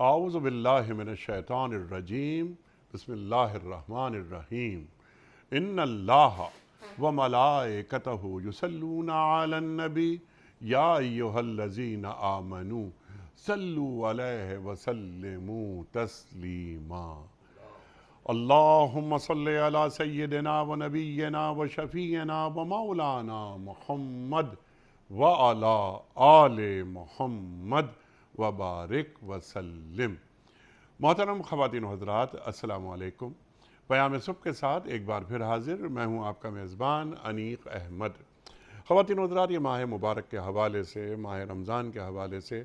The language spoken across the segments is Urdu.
اعوذ باللہ من الشیطان الرجیم بسم اللہ الرحمن الرحیم ان اللہ وملائکتہ یصلون علی النبی یا ایہا الذین آمنوا صلوا علیہ وسلموا تسلیما اللہم صلی علی سیدنا و نبینا و شفیعنا و مولانا محمد وعلی آل محمد وبارک وسلم۔ محترم خواتین و حضرات، السلام علیکم۔ پیام صبح کے ساتھ ایک بار پھر حاضر میں ہوں آپ کا میزبان انیق احمد۔ خواتین و حضرات، یہ ماہ مبارک کے حوالے سے، ماہ رمضان کے حوالے سے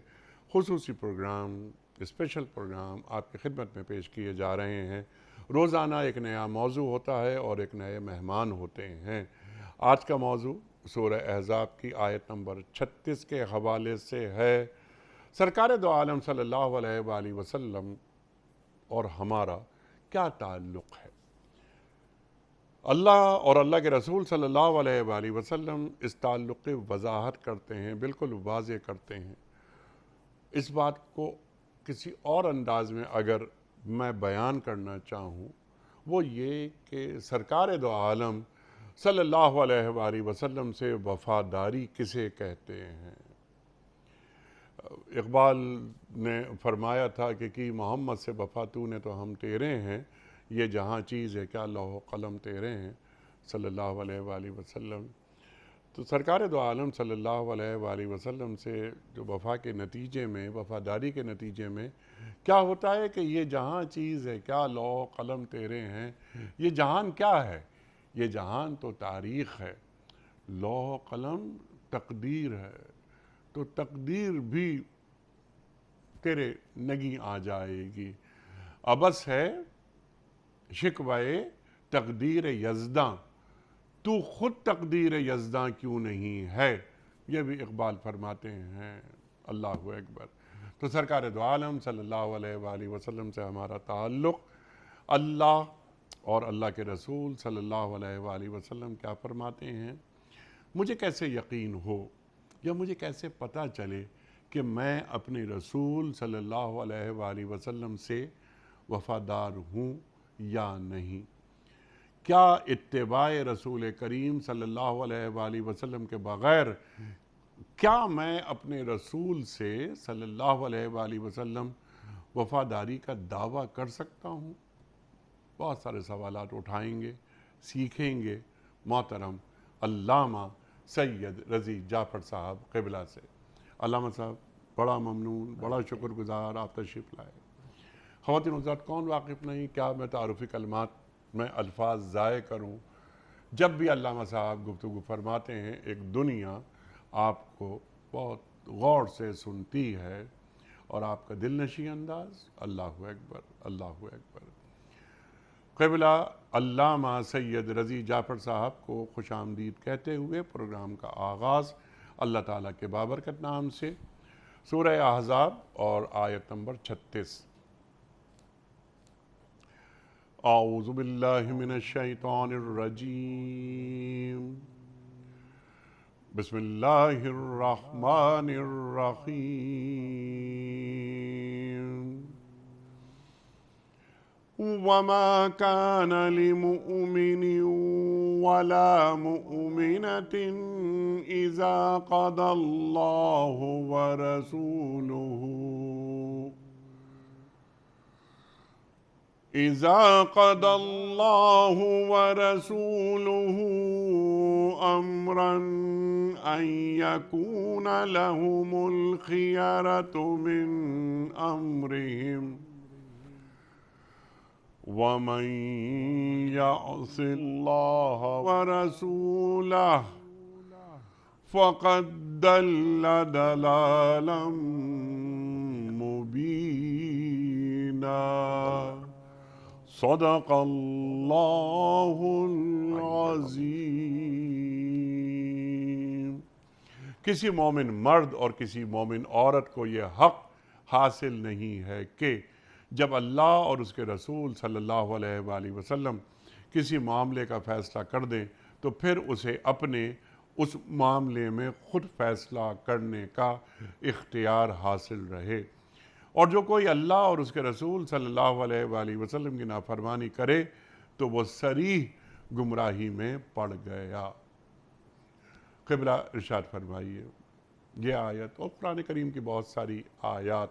خصوصی پروگرام، اسپیشل پروگرام آپ کی خدمت میں پیش کیے جا رہے ہیں۔ روزانہ ایک نیا موضوع ہوتا ہے اور ایک نئے مہمان ہوتے ہیں۔ آج کا موضوع سورہ احزاب کی آیت نمبر 36 کے حوالے سے ہے۔ سرکار دو عالم صلی اللہ علیہ وآلہ وسلم اور ہمارا کیا تعلق ہے؟ اللہ اور اللہ کے رسول صلی اللہ علیہ وآلہ وسلم اس تعلق کی وضاحت کرتے ہیں، بالکل واضح کرتے ہیں۔ اس بات کو کسی اور انداز میں اگر میں بیان کرنا چاہوں، وہ یہ کہ سرکار دو عالم صلی اللہ علیہ وآلہ وسلم سے وفاداری کسے کہتے ہیں؟ اقبال نے فرمایا تھا کہ کی محمد سے وفا تو نے تو ہم تیرے ہیں، یہ جہاں چیز ہے کیا لوح و قلم تیرے ہیں صلی اللہ علیہ وآلہ وسلم۔ تو سرکار دو عالم صلی اللہ علیہ وآلہ وسلم سے جو وفا کے نتیجے میں، وفاداری کے نتیجے میں کیا ہوتا ہے کہ یہ جہاں چیز ہے کیا لوح و قلم تیرے ہیں۔ یہ جہان کیا ہے؟ یہ جہان تو تاریخ ہے، لوح و قلم تقدیر ہے، تو تقدیر بھی تیرے نگی آ جائے گی۔ ابس ہے شکوہ تقدیر یزداں، تو خود تقدیر یزداں کیوں نہیں ہے؟ یہ بھی اقبال فرماتے ہیں۔ اللہ اکبر۔ تو سرکار دو عالم صلی اللہ علیہ وآلہ وسلم سے ہمارا تعلق، اللہ اور اللہ کے رسول صلی اللہ علیہ وآلہ وسلم کیا فرماتے ہیں؟ مجھے کیسے یقین ہو یا مجھے کیسے پتہ چلے کہ میں اپنے رسول صلی اللہ علیہ وآلہ وسلم سے وفادار ہوں یا نہیں؟ کیا اتباع رسول کریم صلی اللہ علیہ وآلہ وسلم کے بغیر کیا میں اپنے رسول سے صلی اللہ علیہ وآلہ وسلم وفاداری کا دعویٰ کر سکتا ہوں؟ بہت سارے سوالات اٹھائیں گے، سیکھیں گے محترم علامہ سید رضی جعفر صاحب قبلہ سے۔ علامہ صاحب بڑا ممنون، بڑا شکر گزار آپ تشریف لائے۔ خواتین و حضرات، کون واقف نہیں، کیا میں تعارفی کلمات میں الفاظ ضائع کروں؟ جب بھی علامہ صاحب گفتگو فرماتے ہیں، ایک دنیا آپ کو بہت غور سے سنتی ہے اور آپ کا دل نشیں انداز۔ اللہ اکبر، اللہ اکبر۔ قبلہ علامہ سید رضی جعفر صاحب کو خوش آمدید کہتے ہوئے پروگرام کا آغاز اللہ تعالیٰ کے بابرکت نام سے، سورہ احزاب اور آیت نمبر 36۔ اعوذ باللہ من الشیطان الرجیم بسم اللہ الرحمن الرحیم وما كان لمؤمن ولا مؤمنة إذا قضى الله ورسوله أمرا أن يكون لهم الخيرة من أمرهم ومن يعص الله ورسوله فقد ضل ضلالا مبينا۔ صدق اللہ العظیم۔ کسی مومن مرد اور کسی مومن عورت کو یہ حق حاصل نہیں ہے کہ جب اللہ اور اس کے رسول صلی اللہ علیہ وآلہ وسلم کسی معاملے کا فیصلہ کر دیں تو پھر اسے اپنے اس معاملے میں خود فیصلہ کرنے کا اختیار حاصل رہے۔ اور جو کوئی اللہ اور اس کے رسول صلی اللہ علیہ وآلہ وسلم کی نافرمانی کرے تو وہ صریح گمراہی میں پڑ گیا۔ قبلہ ارشاد فرمائیے یہ آیت اور قرآن کریم کی بہت ساری آیات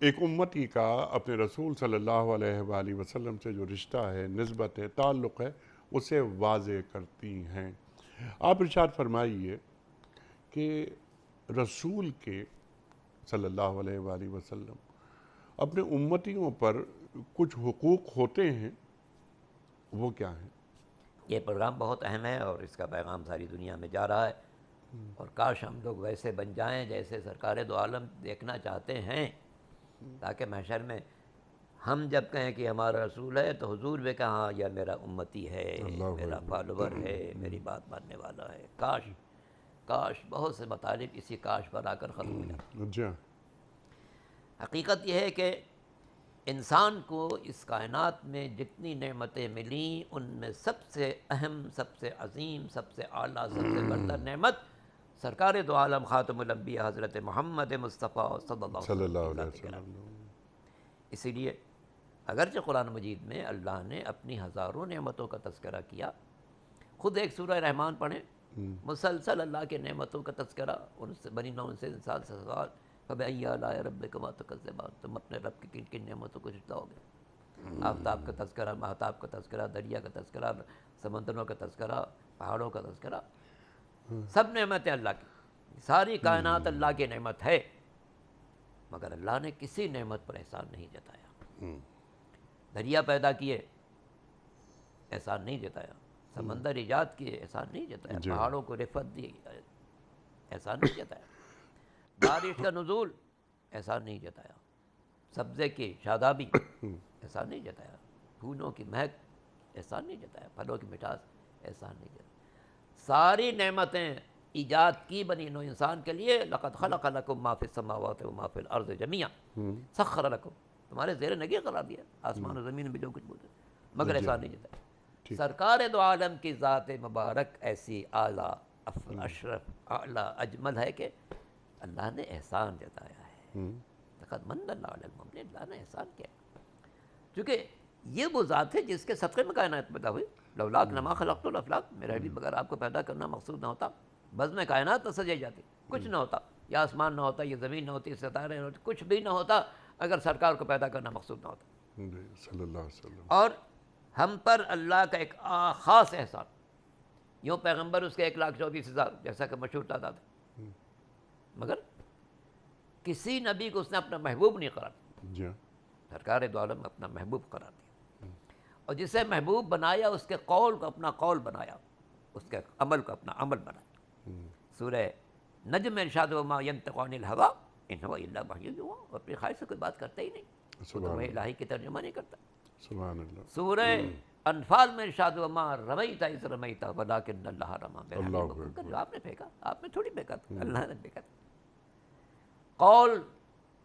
ایک امتی کا اپنے رسول صلی اللہ علیہ وآلہ وسلم سے جو رشتہ ہے، نسبت ہے، تعلق ہے، اسے واضح کرتی ہیں۔ آپ ارشاد فرمائیے کہ رسول کے صلی اللہ علیہ وآلہ وسلم اپنے امتیوں پر کچھ حقوق ہوتے ہیں، وہ کیا ہیں؟ یہ پروگرام بہت اہم ہے اور اس کا پیغام ساری دنیا میں جا رہا ہے، اور کاش ہم لوگ ویسے بن جائیں جیسے سرکار دو عالم دیکھنا چاہتے ہیں، تاکہ محشر میں ہم جب کہیں کہ ہمارا رسول ہے تو حضور بھی کہاں یا میرا امتی ہے، میرا فالوور ہے، میری بات ماننے والا ہے۔ کاش بہت سے مطالب اسی کاش پر آ کر ختم ہو جائیں۔ جی حقیقت یہ ہے کہ انسان کو اس کائنات میں جتنی نعمتیں ملیں ان میں سب سے اہم، سب سے عظیم، سب سے اعلیٰ، سب سے برتر نعمت سرکار دو عالم خاتم الانبیاء حضرت محمد مصطفیٰ صلی اللہ صلی اللہ علیہ علیہ وسلم۔ وسلم۔ اسی لیے اگرچہ قرآن مجید میں اللہ نے اپنی ہزاروں نعمتوں کا تذکرہ کیا، خود ایک سورہ رحمان پڑھیں، مسلسل اللہ کے نعمتوں کا تذکرہ، ان سے بنی نوع سے انسان سے سوال فَبِأَيِّ آلَاءِ رَبِّكُمَا تُكَذِّبَانِ، تم اپنے رب کی کن کن نعمتوں کو جھٹلاؤ گے؟ آفتاب کا تذکرہ، مہتاب کا تذکرہ، دریا کا تذکرہ، سمندروں کا تذکرہ، پہاڑوں کا تذکرہ، سب نعمتیں اللہ کی، ساری کائنات اللہ کی نعمت ہے، مگر اللہ نے کسی نعمت پر احسان نہیں جتایا۔ دریا پیدا کیے، احسان نہیں جتایا، سمندر ایجاد کیے، احسان نہیں جتایا، پہاڑوں کو رفعت دی، احسان نہیں جتایا، بارش کا نزول، احسان نہیں جتایا، سبزے کی شادابی، احسان نہیں جتایا، پھولوں کی مہک، احسان نہیں جتایا، پھلوں کی مٹھاس، احسان نہیں جتایا۔ ساری نعمتیں ایجاد کی بنی نوع انسان کے لیے، لقد خلق لکم ما فی السماوات و ما فی الارض جميعا سخر لکم، تمہارے زیر نگہ قرار دیا آسمان و زمین میں جو کچھ بولتے، مگر احسان نہیں جتایا۔ سرکار دو عالم کی ذات مبارک ایسی اعلیٰ، اشرف، اعلیٰ، اجمل ہے کہ اللہ نے احسان جتایا ہے۔ لقد من اللہ علی المؤمنین، اللہ نے احسان کیا، چونکہ یہ وہ ذات ہے جس کے صدقے میں کائنات پیدا ہوئی۔ لولاک لما خلقت الافلاک، میرا حبیب اگر آپ کو پیدا کرنا مقصود نہ ہوتا، بزم کائنات نہ سجائی جاتی، کچھ نہ ہوتا، یہ آسمان نہ ہوتا، یہ زمین نہ ہوتی، ستارے نہ ہوتے، کچھ بھی نہ ہوتا اگر سرکار کو پیدا کرنا مقصود نہ ہوتا۔ صلی اللہ علیہ وسلم۔ اور ہم پر اللہ کا ایک خاص احسان، یوں پیغمبر اس کے 1,24,000 جیسا کہ مشہور تعداد ہے، مگر کسی نبی کو اس نے اپنا محبوب نہیں قرار دیا، سرکار دو عالم اپنا محبوب قرار دیا، اور جسے محبوب بنایا اس کے قول کو اپنا قول بنایا، اس کے عمل کو اپنا عمل بنایا۔ سورہ نجم میں ارشاد وما ینطق عن الہوی ان هو الا وحی یوحی، وہ اپنی خواہش سے کوئی بات کرتا ہی نہیں، وہ تو وحی الہی کی ترجمہ نہیں کرتا۔ سبحان اللہ۔ سورہ انفال میں ارشاد وما رمیت اذ رمیت ولکن اللہ رمی، میرے حبیب کو جو آپ نے پھینکا، آپ نے تھوڑی پھینکا تھا، اللہ نے پھینکا تھا۔ قول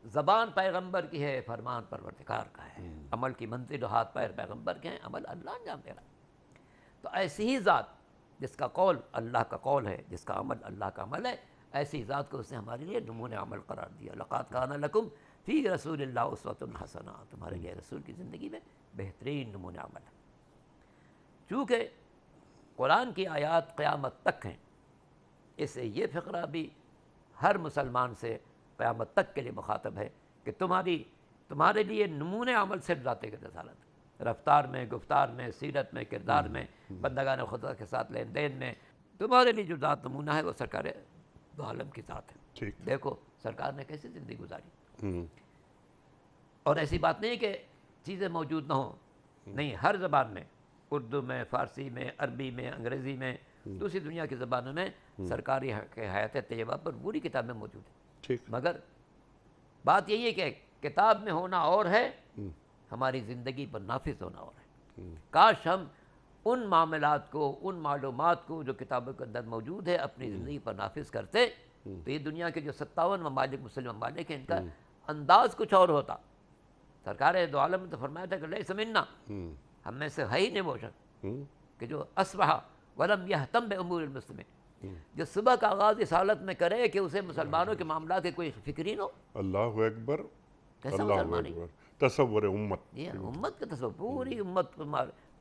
زبان پیغمبر کی ہے، فرمان پروردگار کا ہے، عمل کی منزل و ہاتھ پیر پیغمبر کے ہیں، عمل اللہ انجام دے رہا۔ تو ایسی ہی ذات جس کا قول اللہ کا قول ہے، جس کا عمل اللہ کا عمل ہے، ایسی ذات کو اس نے ہمارے لیے نمونہ عمل قرار دیا۔ لقد کان لکم فی رسول اللہ اسوۃ حسنہ، تمہارے لیے رسول کی زندگی میں بہترین نمونہ عمل ہے۔ چونکہ قرآن کی آیات قیامت تک ہیں، اس سے یہ فقرہ بھی ہر مسلمان سے قیامت تک کے لیے مخاطب ہے کہ تمہارے لیے نمونہ عمل صرف ذات کی رسالت، رفتار میں، گفتار میں، سیرت میں، کردار میں، بندگان خدا کے ساتھ لین دین میں، تمہارے لیے جو ذات نمونہ ہے وہ سرکار دو عالم کی ذات ہے۔ دیکھو سرکار نے کیسی زندگی گزاری، اور ایسی بات نہیں کہ چیزیں موجود نہ ہوں، نہیں، ہر زبان میں، اردو میں، فارسی میں، عربی میں، انگریزی میں، دوسری دنیا کی زبانوں میں سرکاری حیات طیبہ پر پوری کتابیں موجود ہیں۔ مگر بات یہی ہے کہ کتاب میں ہونا اور ہے، ہماری زندگی پر نافذ ہونا اور ہے۔ کاش ہم ان معاملات کو، ان معلومات کو جو کتابوں کے اندر موجود ہے اپنی زندگی پر نافذ کرتے تو یہ دنیا کے جو 57 ممالک مسلم ممالک ہیں ان کا انداز کچھ اور ہوتا۔ سرکار دو عالم نے تو فرمایا تھا کہ لیس منا، ہم میں سے ہے ہی نہیں وہ شخص کہ جو اصبح ولم یہتم بامور المسلمین، جو صبح کا آغاز اس حالت میں کرے کہ اسے مسلمانوں کے معاملات کی کوئی فکر ہی نہ ہو۔ اللہ اکبر۔ کیسا اللہ مسلمان ہے؟ اکبر، تصور امت. یہ امت کا تصور، پوری امت کو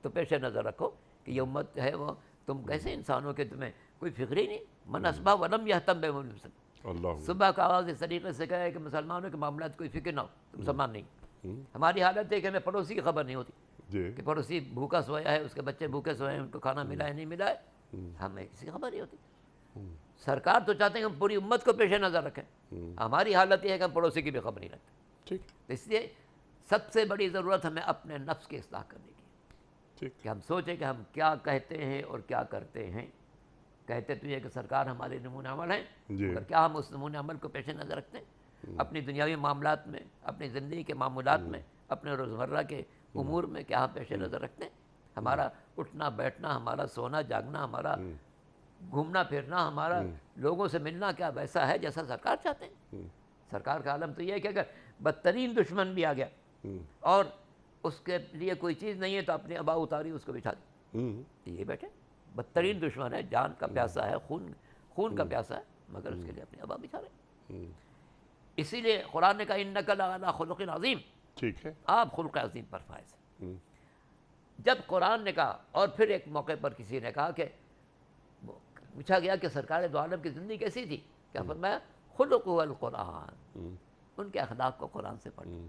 تو پیش نظر رکھو کہ یہ امت ہے وہ تم کیسے انسانوں کے تمہیں کوئی فکر ہی نہیں. من اصبح ولم یہتم بامر المسلمین. اللہ صبح کا آواز اس طریقے سے کہے کہ مسلمانوں کے معاملات کوئی فکر نہ ہو، تم مسلمان نہیں. ہماری حالت ہے کہ ہمیں پڑوسی کی خبر نہیں ہوتی جی کہ پڑوسی بھوکا سویا ہے، اس کے بچے بھوکے سوئے ہیں، ان کو کھانا ملا ہے نہیں ملا ہے، ہمیں کسی کی خبر نہیں ہوتی. سرکار تو چاہتے ہیں کہ ہم پوری امت کو پیش نظر رکھیں، ہماری حالت یہ ہے کہ ہم پڑوسی کی بھی خبر نہیں رکھتے. ٹھیک اس لیے سب سے بڑی ضرورت ہمیں اپنے نفس کی اصلاح کرنے کی ہے ٹھیک کہ ہم سوچیں کہ ہم کیا کہتے ہیں اور کیا کرتے ہیں. کہتے تو یہ کہ سرکار ہمارے نمونہ عمل ہیں، جی مگر کیا ہم اس نمونہ عمل کو پیش نظر رکھتے ہیں اپنی دنیاوی معاملات میں، اپنی زندگی کے معمولات میں، اپنے روزمرہ کے امور میں کیا ہم پیش نظر رکھتے ہیں؟ ہمارا اٹھنا بیٹھنا، ہمارا سونا جاگنا، ہمارا گھومنا پھرنا، ہمارا لوگوں سے ملنا کیا ویسا ہے جیسا سرکار چاہتے ہیں؟ سرکار کا عالم تو یہ ہے کہ اگر بدترین دشمن بھی آ گیا اور اس کے لیے کوئی چیز نہیں ہے تو اپنی ابا اتاری اس کو بٹھا دی. یہ بیٹھے بدترین دشمن ہے، جان کا پیاسا ہے، خون کا پیاسا ہے، مگر اس کے لیے اپنی ابا بچھا رہے. اسی لیے قرآن نے کہا انک لعلی خلق عظیم، ٹھیک ہے. آپ خلق عظیم پر فائز ہیں. جب قرآن نے کہا، اور پھر ایک موقع پر کسی نے کہا کہ پوچھا گیا کہ سرکار دو عالم کی زندگی کیسی تھی، کیا فرمایا خلقہ القرآن، ان کے اخلاق کو قرآن سے پڑھیں.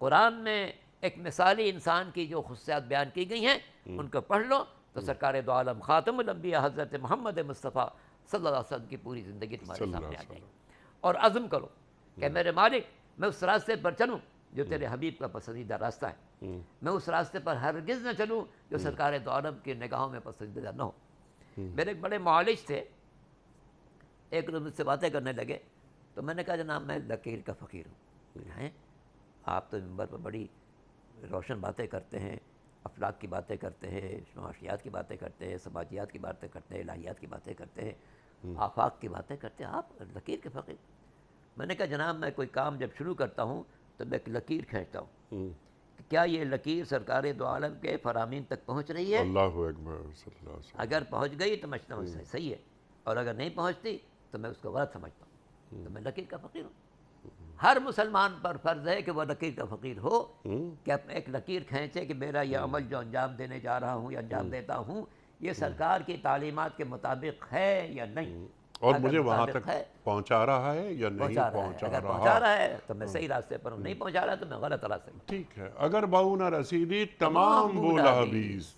قرآن میں ایک مثالی انسان کی جو خصوصیات بیان کی گئی ہیں ان کو پڑھ لو تو سرکار دو عالم خاتم الانبیاء حضرت محمد مصطفیٰ صلی اللہ علیہ وسلم کی پوری زندگی تمہارے سامنے آ جائے گی. اور عزم کرو کہ میرے مالک میں اس راستے پر چلوں جو تیرے حبیب کا پسندیدہ راستہ ہے، میں اس راستے پر ہرگز نہ چلوں جو سرکار دو عالم کی نگاہوں میں پسندیدہ نہ ہو. میرے ایک بڑے معالج تھے، ایک روز مجھ سے باتیں کرنے لگے تو میں نے کہا جناب میں لکیر کا فقیر ہوں. آپ تو منبر پر بڑی روشن باتیں کرتے ہیں، اخلاق کی باتیں کرتے ہیں، معاشیات کی باتیں کرتے ہیں، سماجیات کی باتیں کرتے ہیں، الہیات کی باتیں کرتے ہیں، آفاق کی باتیں کرتے ہیں، آپ لکیر کے فقیر. میں نے کہا جناب میں کوئی کام جب شروع کرتا ہوں تو میں ایک لکیر کھینچتا ہوں کہ کیا یہ لکیر سرکار دو عالم کے فرامین تک پہنچ رہی ہے؟ اللہ اکبر صلی اللہ علیہ وسلم. اگر پہنچ گئی تو سمجھتا ہوں صحیح ہے، اور اگر نہیں پہنچتی تو میں اس کو غلط سمجھتا ہوں. تو میں لکیر کا فقیر ہوں. ہر مسلمان پر فرض ہے کہ وہ لکیر کا فقیر ہو، کہ اپنے ایک لکیر کھینچے کہ میرا یہ عمل جو انجام دینے جا رہا ہوں یا انجام دیتا ہوں یہ سرکار کی تعلیمات کے مطابق ہے یا نہیں، اور اگر مجھے وہاں مطابق تک ہے پہنچا رہا ہے یا نہیں پہنچا رہا ہے، پہنچا اگر رہا. پہنچا رہا ہے تو میں صحیح راستے پر ہوں، نہیں پہنچا رہا تو میں غلط راستے پر. ٹھیک ہے. اگر بہو نہ رسیدی تمام بولا حبیز،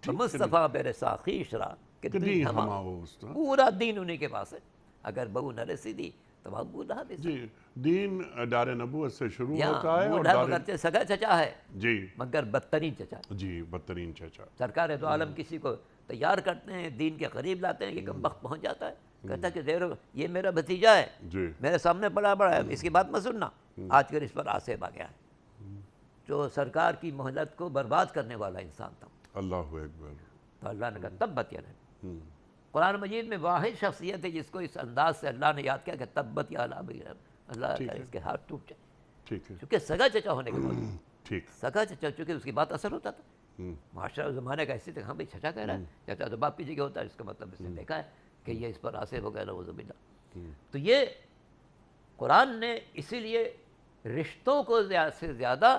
مصطفیٰ بیر ساخیش را کہ دین ہما پورا دین انہی کے پاس ہے. اگر بہو نہ رسیدی تو ابو لہب. جی دین دار نبوت سے شروع ہوتا ہے ابو اور لہب اگرچہ سگا چچا ہے جی مگر بدترین چچا ہے. جی بدترین چچا. سرکار دو عالم کسی کو تیار کرتے ہیں، دین کے قریب لاتے ہیں، یہ کم وقت پہنچ جاتا ہے، کہتا ہے کہ دیرو یہ میرا بھتیجا ہے، جی میرے سامنے بڑا ہے، اس کی بات مت سننا. آج کل اس پر آصف آ گیا ہے جو سرکار کی مہلت کو برباد کرنے والا انسان تھا. اللہ اکبر. تو اللہ نے کہا تبت یدا. قرآن مجید میں واحد شخصیت ہے جس کو اس انداز سے اللہ نے یاد کیا کہ تبت یدا ابی لہب. اللہ کا اس کے ہاتھ ٹوٹ جائے، ٹھیک ہے. چونکہ سگا چچا ہونے کے بعد ٹھیک. سگا چچا چونکہ اس کی بات اثر ہوتا تھا. معاشرہ زمانے کا ایسی تک ہاں بھائی چچا کہہ رہا ہے، چچا تو باپ پیچھے کے ہوتا ہے، اس کا مطلب اس نے دیکھا ہے کہ یہ اس پر آصف ہو گیا نعوذ باللہ. تو یہ قرآن نے اسی لیے رشتوں کو زیادہ سے زیادہ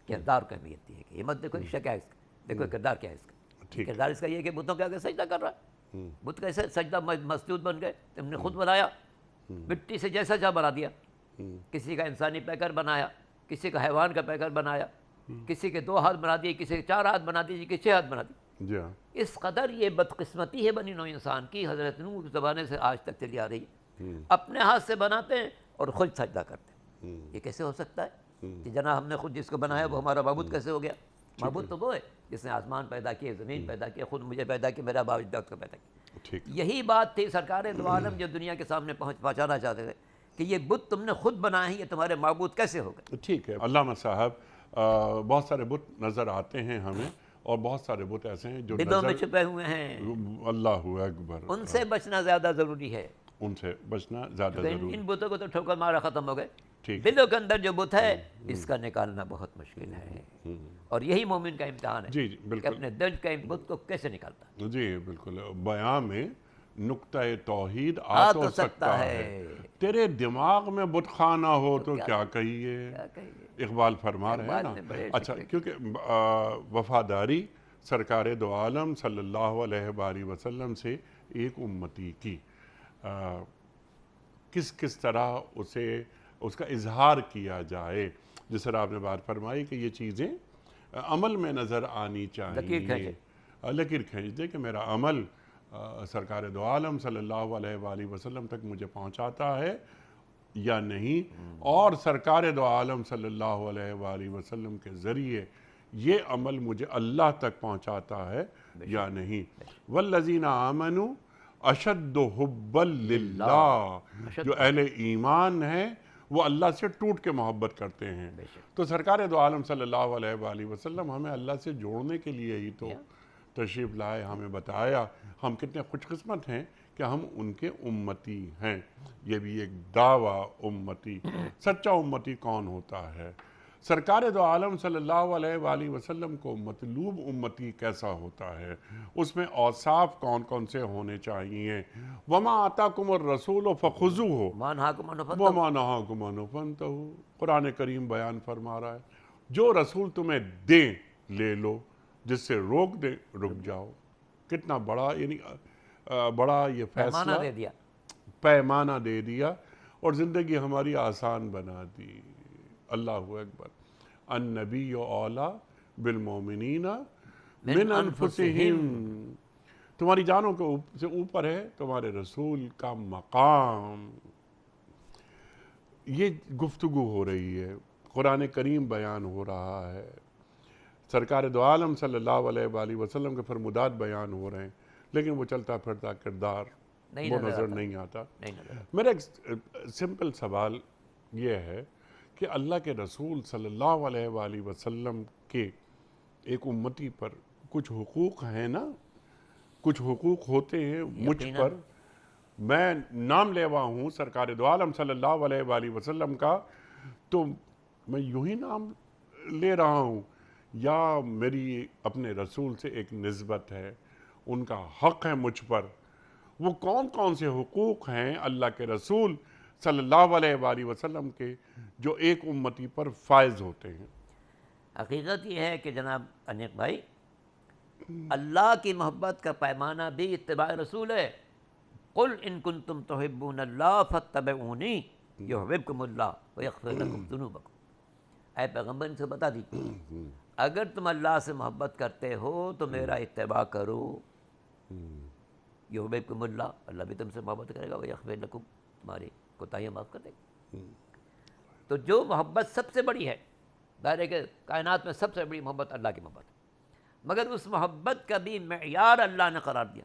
کردار کو اہمیت دی ہے کہ یہ مت دیکھو رشتہ کیا ہے اس کا، دیکھو کردار کیا ہے اس کا. کردار اس کا یہ ہے کہ بتوں کے آگے سجدہ کر رہا ہے. بت کیسے سجدہ مسجود بن گئے، تم نے خود بنایا، مٹی سے جیسا چاہ بنا دیا. کسی کا انسانی پیکر بنایا، کسی کا حیوان کا پیکر بنایا، کسی کے 2 ہاتھ بنا دیے، کسی کے 4 ہاتھ بنا دیے، کسی کے 6 ہاتھ بنا دیے. جی ہاں. اس قدر یہ بدقسمتی ہے بنی نوع انسان کی، حضرت نوح کے زمانے سے آج تک چلی آ رہی ہے. اپنے ہاتھ سے بناتے ہیں اور خود سجدہ کرتے ہیں. یہ کیسے ہو سکتا ہے کہ جناب ہم نے خود جس کو بنایا وہ ہمارا معبود کیسے ہو گیا؟ معبود تو وہ ہے جس نے آسمان پیدا کیے، زمین پیدا کیے، خود مجھے پیدا کیا، میرا باپ اجداد کو پیدا کیا. یہی بات تھی سرکار دو عالم جو دنیا کے سامنے پہنچانا چاہتے تھے کہ یہ بت تم نے خود بنائے ہیں، یہ تمہارے معبود کیسے ہو گئے؟ ٹھیک ہے. علامہ صاحب بہت سارے بت نظر آتے ہیں ہمیں اور بہت سارے بت ایسے ہیں جو دلوں میں چھپے ہوئے ہیں. اللہ اکبر. ان سے بچنا زیادہ ضروری ہے. ان سے بچنا زیادہ ضروری. ان بتوں کو تو ٹھوکر مارا ختم ہو گئے. ٹھیک. دلوں کے اندر جو بت ہے اس کا نکالنا بہت مشکل ہے، اور یہی مومن کا امتحان ہے جی کہ بالکل. اپنے دل کے بت کو کیسے نکالتا ہے. جی بالکل. بیان میں نقطہ توحید آ تو سکتا ہے، تیرے دماغ میں بت خانہ ہو تو کیا کہیے. اقبال فرما رہے ہیں اقبال نا. نے بڑے اچھا، کیونکہ وفاداری سرکار دو عالم صلی اللہ علیہ وآلہ وسلم سے ایک امتی کی کس طرح اس کا اظہار کیا جائے، جس طرح آپ نے بات فرمائی کہ یہ چیزیں عمل میں نظر آنی چاہیے. لکیر کھینچ دے کہ میرا عمل سرکار دو عالم صلی اللہ علیہ وآلہ وسلم تک مجھے پہنچاتا ہے یا نہیں، اور سرکار دو عالم صلی اللہ علیہ وآلہ وسلم کے ذریعے یہ عمل مجھے اللہ تک پہنچاتا ہے یا نہیں. والذین آمنوا اشد حبا للہ، جو اہل ایمان ہیں وہ اللہ سے ٹوٹ کے محبت کرتے ہیں. تو سرکار دو عالم صلی اللہ علیہ وآلہ وسلم ہمیں اللہ سے جوڑنے کے لیے ہی تو تشریف لائے، ہمیں بتایا. ہم کتنے خوش قسمت ہیں کہ ہم ان کے امتی ہیں. یہ بھی ایک دعویٰ امتی. سچا امتی کون ہوتا ہے؟ سرکار دو عالم صلی اللہ علیہ وآلہ وسلم کو مطلوب امتی کیسا ہوتا ہے؟ اس میں اوصاف کون کون سے ہونے چاہیے؟ وَمَا آتَاكُمُ الرَّسُولُ فَخُذُوهُ وَمَا نَهَاكُمْ عَنْهُ فَانْتَهُوا. قرآن کریم بیان فرما رہا ہے جو رسول تمہیں دیں لے لو، جس سے روک دیں رک جاؤ. کتنا بڑا، یعنی بڑا یہ فیصلہ، پیمانہ دے دیا اور زندگی ہماری آسان بنا دی. اللہ اکبر. النبی اولیٰ بالمومنین من انفسہم. تمہاری جانوں سے اوپر ہے تمہارے رسول کا مقام. یہ گفتگو ہو رہی ہے، قرآن کریم بیان ہو رہا ہے، سرکار دو عالم صلی اللہ علیہ وآلہ وسلم کے فرمودات بیان ہو رہے ہیں، لیکن وہ چلتا پھرتا کردار وہ نظر نہیں آتا. میرا ایک سمپل سوال یہ ہے کہ اللہ کے رسول صلی اللہ علیہ وآلہ وسلم کے ایک امتی پر کچھ حقوق ہیں نا، کچھ حقوق ہوتے ہیں مجھ پر. میں نام لیوا ہوں سرکار دو عالم صلی اللہ علیہ وآلہ وسلم کا، تو میں یوں ہی نام لے رہا ہوں یا میری اپنے رسول سے ایک نسبت ہے، ان کا حق ہے مجھ پر؟ وہ کون کون سے حقوق ہیں اللہ کے رسول صلی اللہ علیہ وآلہ وسلم کے جو ایک امتی پر فائز ہوتے ہیں؟ حقیقت یہ ہے کہ جناب انیق بھائی، اللہ کی محبت کا پیمانہ بھی اتباع رسول ہے. قل ان کنتم تحبون اللہ فاتبعونی یحببکم اللہ ویغفر لکم ذنوبکم. اے پیغمبر ان سے بتا دیجیے اگر تم اللہ سے محبت کرتے ہو تو میرا اتباع کرو. یحببکم اللہ، اللہ بھی تم سے محبت کرے گا، ویغفر لکم، تمہاری کوتاہیاں معاف کر دے گا. تو جو محبت سب سے بڑی ہے، ظاہر ہے کہ کائنات میں سب سے بڑی محبت اللہ کی محبت ہے، مگر اس محبت کا بھی معیار اللہ نے قرار دیا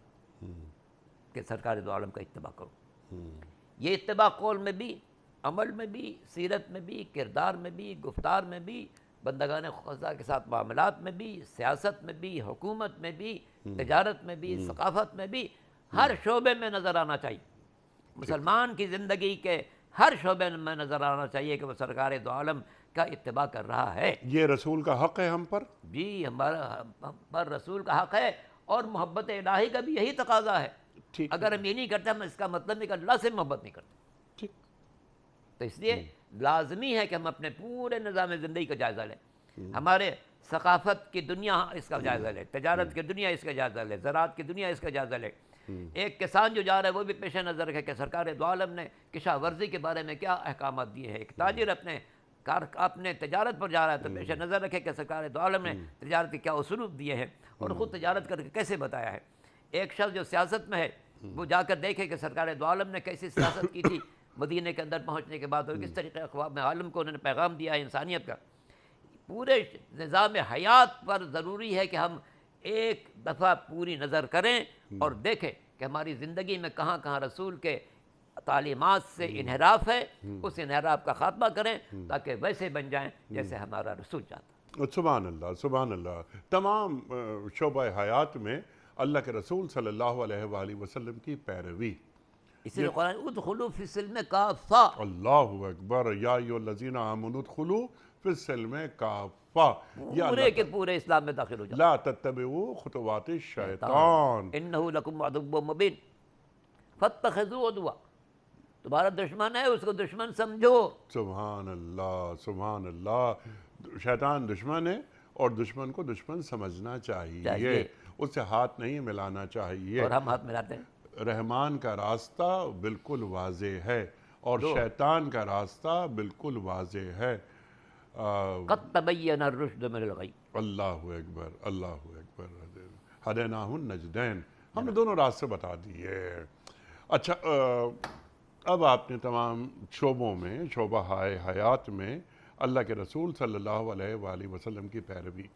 کہ سرکار دو عالم کا اتباع کرو. یہ اتباع قول میں بھی، عمل میں بھی، سیرت میں بھی، کردار میں بھی، گفتار میں بھی، بندگان خدا کے ساتھ معاملات میں بھی، سیاست میں بھی، حکومت میں بھی، تجارت میں بھی، ثقافت میں بھی، ہر شعبے میں نظر آنا چاہیے. مسلمان کی زندگی کے ہر شعبے میں نظر آنا چاہیے کہ وہ سرکار دو عالم کا اتباع کر رہا ہے. یہ رسول کا حق ہے ہم پر؟ جی، ہم پر رسول کا حق ہے، اور محبت الہی کا بھی یہی تقاضا ہے. اگر ہم یہ نہیں کرتے، ہم اس کا مطلب ہے کہ اللہ سے محبت نہیں کرتے. تو اس لیے لازمی ہے کہ ہم اپنے پورے نظام زندگی کا جائزہ لیں. ہمارے ثقافت کی دنیا اس کا جائزہ لے، تجارت کی دنیا اس کا جائزہ لے، زراعت کی دنیا اس کا جائزہ لے. ایک کسان جو جا رہا ہے وہ بھی پیش نظر رکھے کہ سرکار دو عالم نے کشاورزی کے بارے میں کیا احکامات دیے ہیں. ایک تاجر اپنے تجارت پر جا رہا ہے تو پیش نظر رکھے کہ سرکار دو عالم نے تجارت کے کیا اصولوب دیے ہیں اور خود تجارت کر کے کیسے بتایا ہے. ایک شخص جو سیاست میں ہے وہ جا کر دیکھے کہ سرکار دو عالم نے کیسی سیاست کی تھی مدینے کے اندر پہنچنے کے بعد، اور کس طریقے اقوام عالم کو انہوں نے پیغام دیا ہے انسانیت کا. پورے نظام حیات پر ضروری ہے کہ ہم ایک دفعہ پوری نظر کریں اور دیکھیں کہ ہماری زندگی میں کہاں کہاں رسول کے تعلیمات سے انحراف ہے، اس انحراف کا خاتمہ کریں تاکہ ویسے بن جائیں جیسے ہمارا رسول چاہتا. سبحان اللہ، سبحان اللہ. تمام شعبہ حیات میں اللہ کے رسول صلی اللہ علیہ وآلہ وسلم کی پیروی. اسی لیے قرآن ادخلوا فی السلم کافہ. اللہ اکبر. یا ایھا الذین آمنوا ادخلوا فی السلم کافہ. پورے کے پورے اسلام میں داخل ہو جاؤ. لا تتبعوا خطوات الشیطان انہ لکم عدو مبین فاتخذوہ عدوا. تمہارا دشمن ہے، اس کو دشمن سمجھو۔ سبحان اللہ، سبحان اللہ۔ شیطان دشمن ہے اور دشمن کو دشمن سمجھنا چاہیے، اس سے ہاتھ نہیں ملانا چاہیے۔ اور ہم ہاتھ ملاتے ہیں۔ رحمان کا راستہ بالکل واضح ہے اور شیطان کا راستہ بالکل واضح ہے۔ قد تبین الرشد من الغی۔ اللہ اکبر، اللہ اکبر۔ ہدیناہ النجدین، ہم نے دونوں راستے بتا دیے۔ اچھا، اب آپ نے تمام شعبوں میں، شعبہ حیات میں اللہ کے رسول صلی اللہ علیہ وآلہ وسلم کی پیروی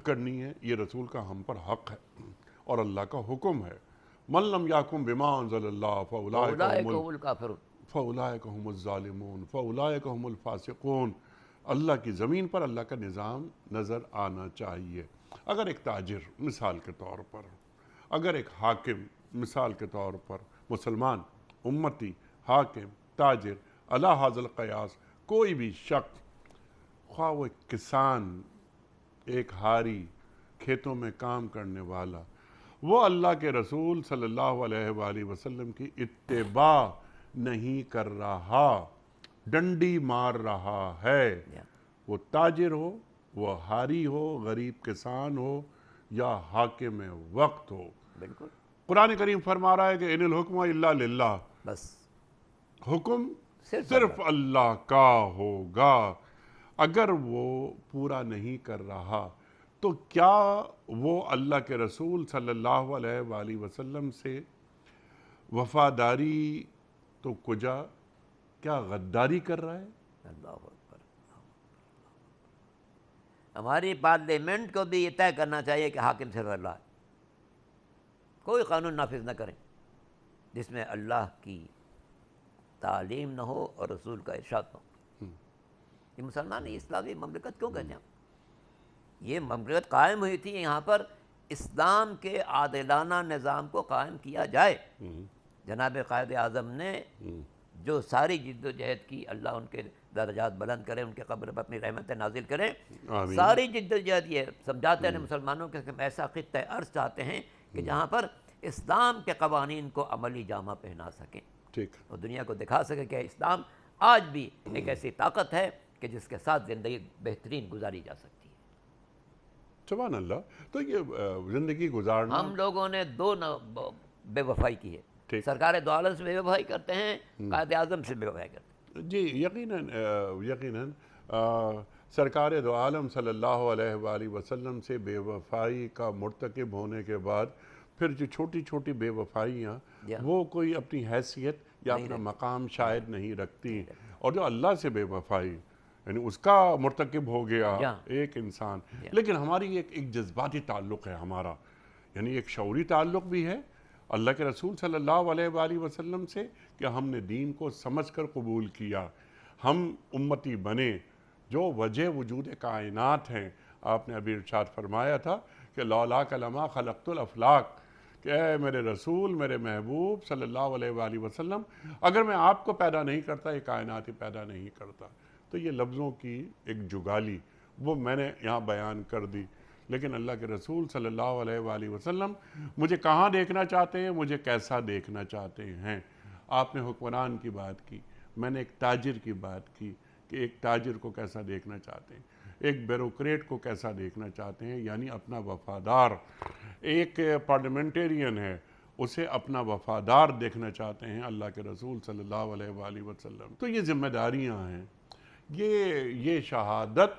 کرنی ہے، یہ رسول کا ہم پر حق ہے اور اللہ کا حکم ہے۔ من لم یحکم بما انزل اللہ اولئک هم الکافرون، فاولئک هم الظالمون فاولئک هم الفاسقون۔ اللہ کی زمین پر اللہ کا نظام نظر آنا چاہیے۔ اگر ایک تاجر مثال کے طور پر، اگر ایک حاکم مثال کے طور پر، مسلمان امتی حاکم تاجر علی ھذا القیاس، کوئی بھی شخص، خواہ وہ ایک کسان، ایک ہاری، کھیتوں میں کام کرنے والا، وہ اللہ کے رسول صلی اللہ علیہ وآلہ وسلم کی اتباع نہیں کر رہا، ڈنڈی مار رہا ہے، وہ تاجر ہو، وہ ہاری ہو، غریب کسان ہو یا حاکم وقت ہو۔ بالکل قرآن کریم فرما رہا ہے کہ ان الحکم الا للہ، بس حکم صرف اللہ کا ہوگا۔ اگر وہ پورا نہیں کر رہا تو کیا وہ اللہ کے رسول صلی اللہ علیہ وآلہ وسلم سے وفاداری تو کجا، کیا غداری کر رہا ہے؟ اللہ اکبر۔ ہماری پارلیمنٹ کو بھی یہ طے کرنا چاہیے کہ حاکم صرف اللہ ہے، کوئی قانون نافذ نہ کریں جس میں اللہ کی تعلیم نہ ہو اور رسول کا ارشاد نہ ہو۔ یہ مسلمان اسلامی مملکت کیوں کہتے ہیں؟ یہ مملکت قائم ہوئی تھی یہاں پر اسلام کے عادلانہ نظام کو قائم کیا جائے۔ جناب قائد اعظم نے جو ساری جد و جہد کی، اللہ ان کے درجات بلند کرے، ان کے قبر پر اپنی رحمت نازل کرے، ساری جد و جہد یہ سمجھاتے ہیں مسلمانوں کے کہ ہم ایسا خطہ ارض چاہتے ہیں کہ جہاں پر اسلام کے قوانین کو عملی جامہ پہنا سکیں اور دنیا کو دکھا سکے کہ اسلام آج بھی ایک ایسی طاقت ہے کہ جس کے ساتھ زندگی بہترین گزاری جا سکتی ہے۔ سبحان اللہ۔ تو یہ زندگی گزارنا، ہم لوگوں نے دو بے وفائی کی ہے، سرکار دو عالم سے بے وفائی کرتے ہیں، قائد اعظم سے بے وفائی کرتے ہیں۔ جی یقیناً سرکار دو عالم صلی اللہ علیہ وآلہ وسلم سے بے وفائی کا مرتکب ہونے کے بعد پھر جو چھوٹی چھوٹی بے وفائیاں، وہ کوئی اپنی حیثیت یا اپنا مقام شاید نہیں رکھتی، اور جو اللہ سے بے وفائی یعنی اس کا مرتکب ہو گیا ایک انسان، لیکن ہماری ایک جذباتی تعلق ہے ہمارا، یعنی ایک شعوری تعلق بھی ہے اللہ کے رسول صلی اللہ علیہ وآلہ وسلم سے کہ ہم نے دین کو سمجھ کر قبول کیا، ہم امتی بنے جو وجہ وجود کائنات ہیں۔ آپ نے ابھی ارشاد فرمایا تھا کہ لولاک لما خلقت الافلاق، کہ اے میرے رسول، میرے محبوب صلی اللہ علیہ وآلہ وسلم، اگر میں آپ کو پیدا نہیں کرتا یہ کائنات ہی پیدا نہیں کرتا۔ تو یہ لفظوں کی ایک جگالی وہ میں نے یہاں بیان کر دی، لیکن اللہ کے رسول صلی اللہ علیہ وآلہ وسلم مجھے کہاں دیکھنا چاہتے ہیں، مجھے کیسا دیکھنا چاہتے ہیں۔ آپ نے حکمران کی بات کی، میں نے ایک تاجر کی بات کی کہ ایک تاجر کو کیسا دیکھنا چاہتے ہیں، ایک بیوروکریٹ کو کیسا دیکھنا چاہتے ہیں، یعنی اپنا وفادار۔ ایک پارلیمنٹیرین ہے، اسے اپنا وفادار دیکھنا چاہتے ہیں اللہ کے رسول صلی اللہ علیہ وآلہ وسلم۔ تو یہ ذمہ داریاں ہیں، یہ شہادت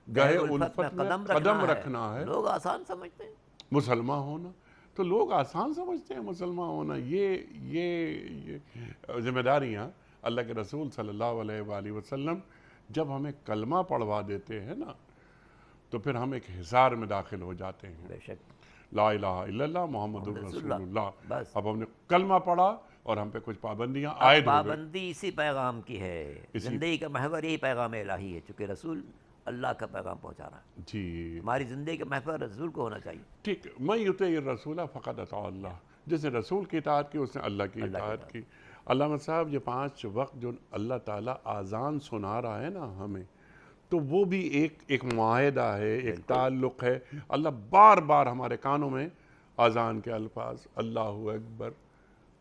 گہے الفت میں قدم رکھنا ہے۔ لوگ آسان سمجھتے ہیں مسلمان ہونا، تو لوگ آسان سمجھتے ہیں مسلمان ہونا، یہ ذمہ داریاں اللہ کے رسول صلی اللہ علیہ وآلہ وسلم جب ہمیں کلمہ پڑھوا دیتے ہیں نا، تو پھر ہم ایک حصار میں داخل ہو جاتے ہیں۔ بے شک، لا الہ الا اللہ محمد رسول اللہ۔ اب ہم نے کلمہ پڑھا اور ہم پہ کچھ پابندیاں عائد ہو گئی۔ پابندی اسی پیغام کی ہے، زندگی کا محور یہی پیغام الہی ہے، چونکہ رسول اللہ کا پیغام پہنچا رہا ہے۔ جی، ہماری زندگی کا محور رسول کو ہونا چاہیے۔ ٹھیک، من یطیع الرسول فقد اطاع اللہ، جس نے رسول کی اطاعت کی اس نے اللہ کی اطاعت کی۔ علامہ صاحب یہ 5 وقت جو اللہ تعالیٰ اذان سنا رہا ہے نا ہمیں، تو وہ بھی ایک معاہدہ ہے، ایک تعلق ہے۔ اللہ بار بار ہمارے کانوں میں اذان کے الفاظ، اللہ اکبر،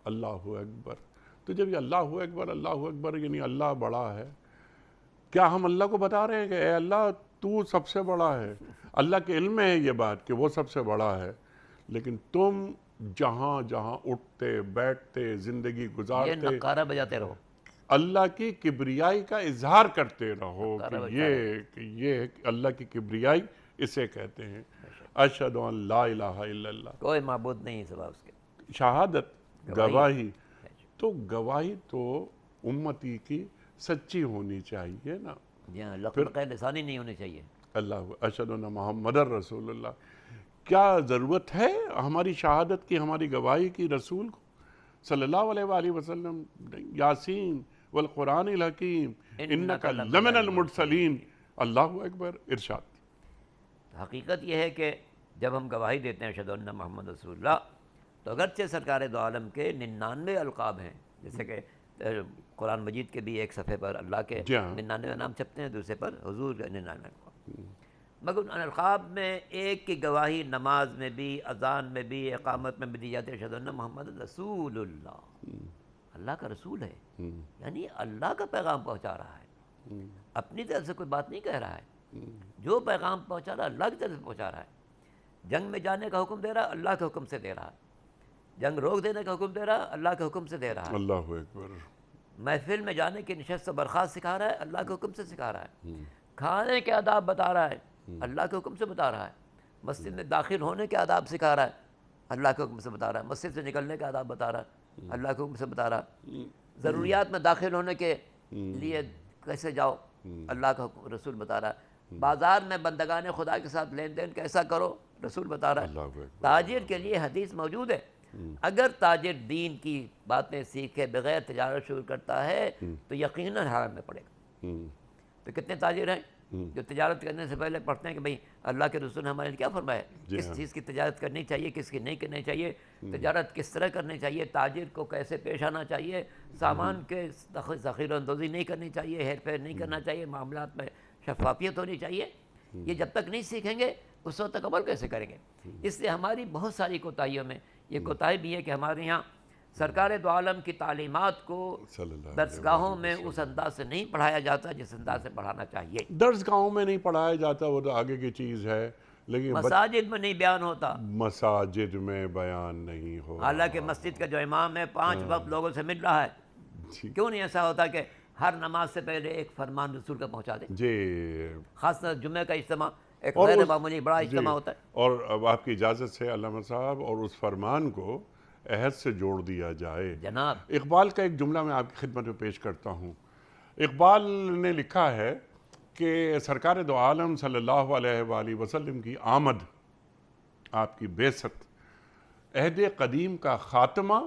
اللہ اکبر، تو جب یہ اللہ اکبر یعنی اللہ بڑا ہے، کیا ہم اللہ کو بتا رہے ہیں کہ اے اللہ تو سب سے بڑا ہے؟ اللہ کے علم میں ہے یہ بات کہ وہ سب سے بڑا ہے، لیکن تم جہاں جہاں اٹھتے بیٹھتے زندگی یہ گزارتے نقارہ بجاتے رہو، اللہ کی کبریائی کا اظہار کرتے رہو کہ نقارہ بجاتے یہ اللہ کی کبریائی اسے کہتے ہیں۔ اشہد ان لا الہ الا اللہ، کوئی معبود نہیں سوا اس کے، شہادت گواہی، ہے۔ تو گواہی تو امتی کی سچی ہونی چاہیے نا۔ جی ہاں، لقلقہ لسانی نہیں ہونی چاہیے۔ اللہ اشہد ان محمد رسول اللہ، کیا ضرورت ہے ہماری شہادت کی، ہماری گواہی کی رسول کو صلی اللہ علیہ وآلہ وسلم؟ یاسین والقرآن الحکیم انک لمن المرسلین، اللہ اکبر، ارشاد۔ حقیقت یہ ہے کہ جب ہم گواہی دیتے ہیں اشہد ان محمد رسول اللہ، تو اگرچہ سرکار دو عالم کے 99 القاب ہیں، جیسے کہ قرآن مجید کے بھی ایک صفحے پر اللہ کے 99 نام چھپتے ہیں، دوسرے پر حضور کے 99 القاب، مگر ان القاب میں ایک کی گواہی نماز میں بھی، اذان میں بھی، اقامت میں بھی دی جاتی ہے، اشہد ان محمد رسول اللہ، اللہ کا رسول ہے، یعنی اللہ کا پیغام پہنچا رہا ہے، اپنی طرف سے کوئی بات نہیں کہہ رہا ہے، جو پیغام پہنچا رہا ہے اللہ کی طرف سے پہنچا رہا ہے۔ جنگ میں جانے کا حکم دے رہا ہے اللہ کے حکم سے دے رہا ہے، جنگ روک دینے کا حکم دے رہا ہے اللہ کے حکم سے دے رہا ہے، اللہ اکبر، محفل میں جانے کی نشست سے برخاست سکھا رہا ہے اللہ کے حکم سے سکھا رہا ہے، کھانے کے آداب بتا رہا ہے اللہ کے حکم سے بتا رہا ہے، مسجد میں داخل ہونے کے آداب سکھا رہا ہے اللہ کے حکم سے بتا رہا ہے، مسجد سے نکلنے کے آداب بتا رہا ہے اللہ کے حکم سے بتا رہا ہے، ضروریات میں داخل ہونے کے لیے کیسے جاؤ اللہ کا رسول بتا رہا ہے، بازار میں بندگان خدا کے ساتھ لین دین کیسا کرو رسول بتا رہا ہے۔ اللہ اکبر، تاجر کے لیے حدیث موجود ہے، اگر تاجر دین کی باتیں سیکھے بغیر تجارت شروع کرتا ہے تو یقیناً حرام میں پڑے گا۔ تو کتنے تاجر ہیں جو تجارت کرنے سے پہلے پڑھتے ہیں کہ بھئی اللہ کے رسول نے ہمارے لیے کیا فرمایا ہے، کس چیز کی تجارت کرنی چاہیے، کس کی نہیں کرنی چاہیے، تجارت کس طرح کرنی چاہیے، تاجر کو کیسے پیش آنا چاہیے، سامان کے ذخیرہ اندوزی نہیں کرنی چاہیے، ہیر پھیر نہیں کرنا چاہیے، معاملات میں شفافیت ہونی چاہیے، یہ جب تک نہیں سیکھیں گے اس وقت تک عمل کیسے کریں گے؟ اس لیے ہماری بہت ساری کوتاہیوں میں یہ کوتاہی بھی ہے کہ ہمارے یہاں سرکار دو عالم کی تعلیمات کو درسگاہوں میں اس انداز سے نہیں پڑھایا جاتا جس انداز سے پڑھانا چاہیے، درسگاہوں میں نہیں پڑھایا جاتا، وہ تو آگے کی چیز ہے، لیکن مساجد میں نہیں بیان ہوتا، مساجد میں بیان نہیں ہو، حالانکہ مسجد کا جو امام ہے 5 وقت لوگوں سے مل رہا ہے، کیوں نہیں ایسا ہوتا کہ ہر نماز سے پہلے ایک فرمان رسول کا پہنچا دے؟ جی، خاص طور جمعہ کا اجتماع ایک غیر معمولی بڑا اجتماع ہوتا ہے، اور اب آپ کی اجازت سے علامہ صاحب اور اس فرمان کو عہد سے جوڑ دیا جائے۔ جناب اقبال کا ایک جملہ میں آپ کی خدمت میں پیش کرتا ہوں۔ اقبال نے لکھا ہے کہ سرکار دو عالم صلی اللہ علیہ وآلہ وسلم کی آمد، آپ کی بعثت، عہد قدیم کا خاتمہ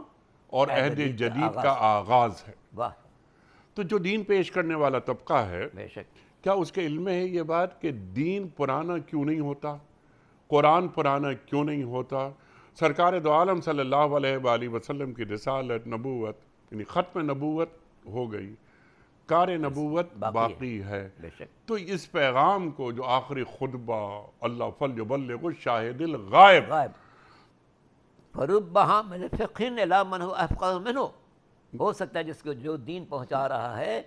اور عہد جدید کا آغاز ہے۔ واہ، تو جو دین پیش کرنے والا طبقہ ہے، بے شک، کیا اس کے علم میں ہے یہ بات کہ دین پرانا کیوں نہیں ہوتا، قرآن پرانا کیوں نہیں ہوتا؟ سرکار دو عالم صلی اللہ علیہ وآلہ وسلم کی رسالت، نبوت یعنی ختم نبوت ہو گئی، کار نبوت باقی ہے۔ بے شک، تو اس پیغام کو جو آخری خطبہ اللہ فلیبلغ الشاہد الغائب، فرب حامل فقہ الی من هو افقہ منہ، ہو سکتا ہے جس کو جو دین پہنچا رہا ہے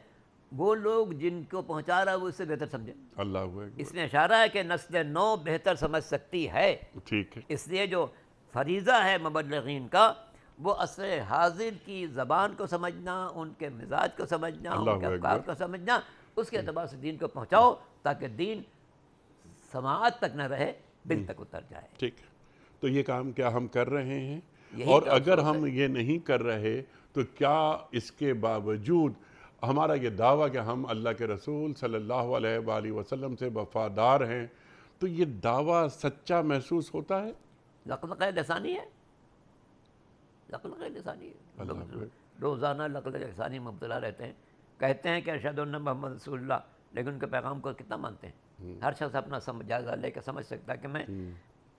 وہ لوگ جن کو پہنچا رہا ہے وہ اس سے بہتر سمجھیں۔ اللہ اکبر، اس نے اشارہ ہے کہ نسل نو بہتر سمجھ سکتی ہے، ٹھیک ہے، اس لیے جو فریضہ ہے مبلغین کا وہ عصر حاضر کی زبان کو سمجھنا، ان کے مزاج کو سمجھنا، ان کے افکار کو سمجھنا، اس کے اعتبار سے دین کو پہنچاؤ تاکہ دین سماعت تک نہ رہے، دل تک اتر جائے۔ ٹھیک ہے، تو یہ کام کیا ہم کر رہے ہیں؟ یہی اور تو اگر افسوس ہم یہ نہیں کر رہے تو کیا اس کے باوجود ہمارا یہ دعویٰ کہ ہم اللہ کے رسول صلی اللہ علیہ وآلہ وسلم سے وفادار ہیں، تو یہ دعویٰ سچا محسوس ہوتا ہے؟ لقلقہ لسانی ہے، لقلقہ لسانی ہے، روزانہ لقلقہ لسانی مبتلا رہتے ہیں، کہتے ہیں کہ اشہد ان محمد رسول اللہ، لیکن ان کے پیغام کو کتنا مانتے ہیں؟ ہر شخص اپنا جائزہ لے کے سمجھ سکتا ہے کہ میں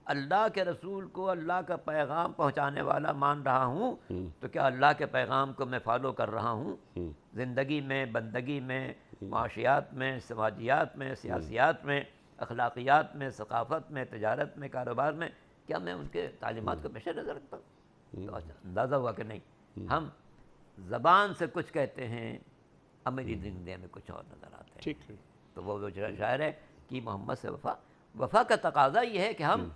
اللہ کے رسول کو اللہ کا پیغام پہنچانے والا مان رہا ہوں، تو کیا اللہ کے پیغام کو میں فالو کر رہا ہوں؟ زندگی میں، بندگی میں، معاشیات میں، سماجیات میں، سیاسیات میں، اخلاقیات میں، ثقافت میں، تجارت میں، کاروبار میں، کیا میں ان کے تعلیمات کو پیش نظر رکھتا ہوں؟ تو اندازہ ہوا کہ نہیں، ہم زبان سے کچھ کہتے ہیں، عملی زندگی میں کچھ اور نظر آتے ہیں۔ ٹھیک ہے، تو وہ جو شاعر ہے کہ محمد سے وفا کا تقاضا یہ ہے کہ ہم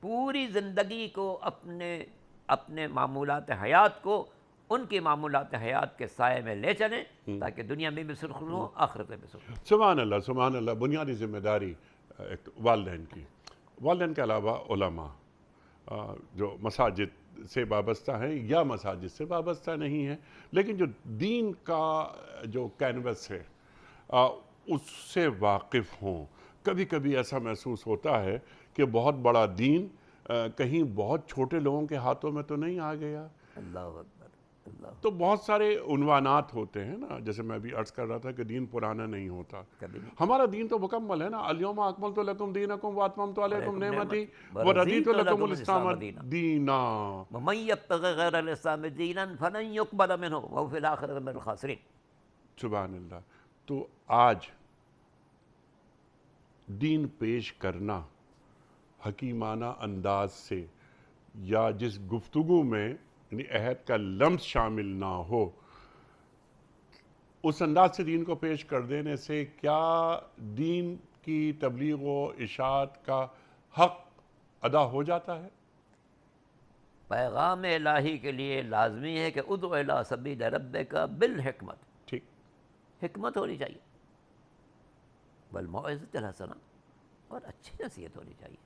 پوری زندگی کو اپنے معمولات حیات کو ان کی معمولات حیات کے سائے میں لے چلیں، تاکہ دنیا میں بھی سرخرو ہوں، آخرت میں بھی سرخرو ہوں۔ سبحان اللہ سبحان اللہ۔ بنیادی ذمہ داری ایک والدین کے علاوہ علماء جو مساجد سے وابستہ ہیں یا مساجد سے وابستہ نہیں ہیں، لیکن جو دین کا جو کینوس ہے اس سے واقف ہوں۔ کبھی کبھی ایسا محسوس ہوتا ہے کہ بہت بڑا دین کہیں بہت چھوٹے لوگوں کے ہاتھوں میں تو نہیں آ گیا۔ اللہ اکبر، اللہ تو بہت سارے عنوانات ہوتے ہیں نا، جیسے میں بھی عرض کر رہا تھا کہ دین پرانا نہیں ہوتا، کبھی نہیں۔ ہمارا دین تو مکمل ہے نا۔ الیوم اکملت لکم دینکم واتممت علیکم نعمتی ورضیت لکم الاسلام دینا۔ ومن یبتغ غیر الاسلام دینا فلن یقبل منہ وہو فی الآخرۃ من الخاسرین۔ سبحان اللہ۔ تو آج دین پیش کرنا حکیمانہ انداز سے، یا جس گفتگو میں یعنی عہد کا لمس شامل نہ ہو، اس انداز سے دین کو پیش کر دینے سے کیا دین کی تبلیغ و اشاعت کا حق ادا ہو جاتا ہے؟ پیغام الہی کے لیے لازمی ہے کہ ادعو الی سبیل ربک بالحکمت، ٹھیک، حکمت ہونی چاہیے، والموعظۃ الحسنہ، اور اچھی نصیحت ہونی چاہیے۔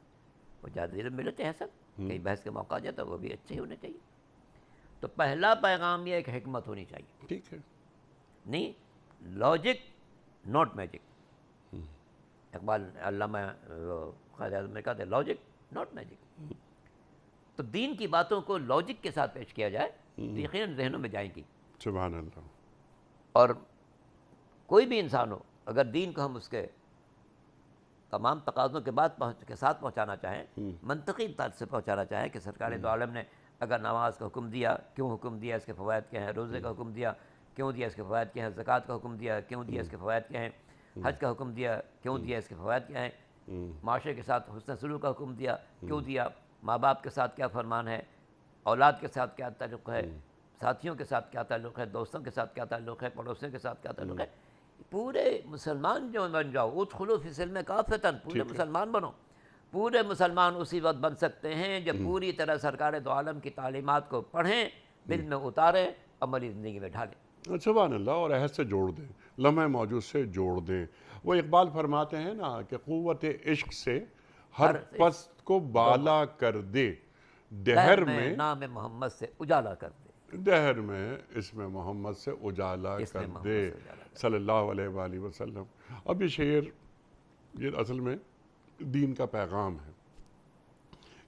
وجادل باللتی احسن، کئی بحث کے موقع جاتا ہے وہ بھی اچھے ہی ہونے چاہیے۔ تو پہلا پیغام یہ ہے کہ حکمت ہونی چاہیے، ٹھیک ہے، نہیں لاجک ناٹ میجک۔ اقبال علامہ قائد اعظم نے کہا تھا لاجک ناٹ میجک۔ تو دین کی باتوں کو لاجک کے ساتھ پیش کیا جائے تو یقیناً ذہنوں میں جائیں گی۔ سبحان اللہ۔ اور کوئی بھی انسان ہو، اگر دین کو ہم اس کے تمام تقاضوں کے ساتھ پہنچانا چاہیں، منطقی طرز سے پہنچانا چاہیں کہ سرکار دو عالم نے اگر نماز کا حکم دیا، کیوں حکم دیا، اس کے فوائد کیا ہیں، روزے کا حکم دیا، کیوں دیا، اس کے فوائد کیا ہیں، زکوٰۃ کا حکم دیا، کیوں دیا، اس کے فوائد کیا ہیں، حج کا حکم دیا، کیوں دیا، اس کے فوائد کیا ہیں، معاشرے کے ساتھ حسن سلوک کا حکم دیا، کیوں دیا، ماں باپ کے ساتھ کیا فرمان ہے، اولاد کے ساتھ کیا تعلق ہے، ساتھیوں کے ساتھ کیا تعلق ہے، دوستوں کے ساتھ کیا تعلق ہے، پڑوسیوں کے ساتھ کیا تعلق ہے۔ پورے مسلمان جو بن جاؤ، ادخلوا فی السلم کافۃ، پورے مسلمان بنو۔ پورے مسلمان اسی وقت بن سکتے ہیں جب پوری طرح سرکار دو عالم کی تعلیمات کو پڑھیں، دل میں اتاریں، عملی زندگی میں ڈھالیں۔ سبحان اللہ، اور عہد سے جوڑ دیں، لمحہ موجود سے جوڑ دیں۔ وہ اقبال فرماتے ہیں نا کہ قوت عشق سے ہر پست کو بالا کر دے، دہر میں نام محمد سے اجالا کر دے، دہر میں اس میں محمد سے اجالا کر دے، صلی اللہ علیہ وآلہ وسلم۔ اب یہ شعر یہ اصل میں دین کا پیغام ہے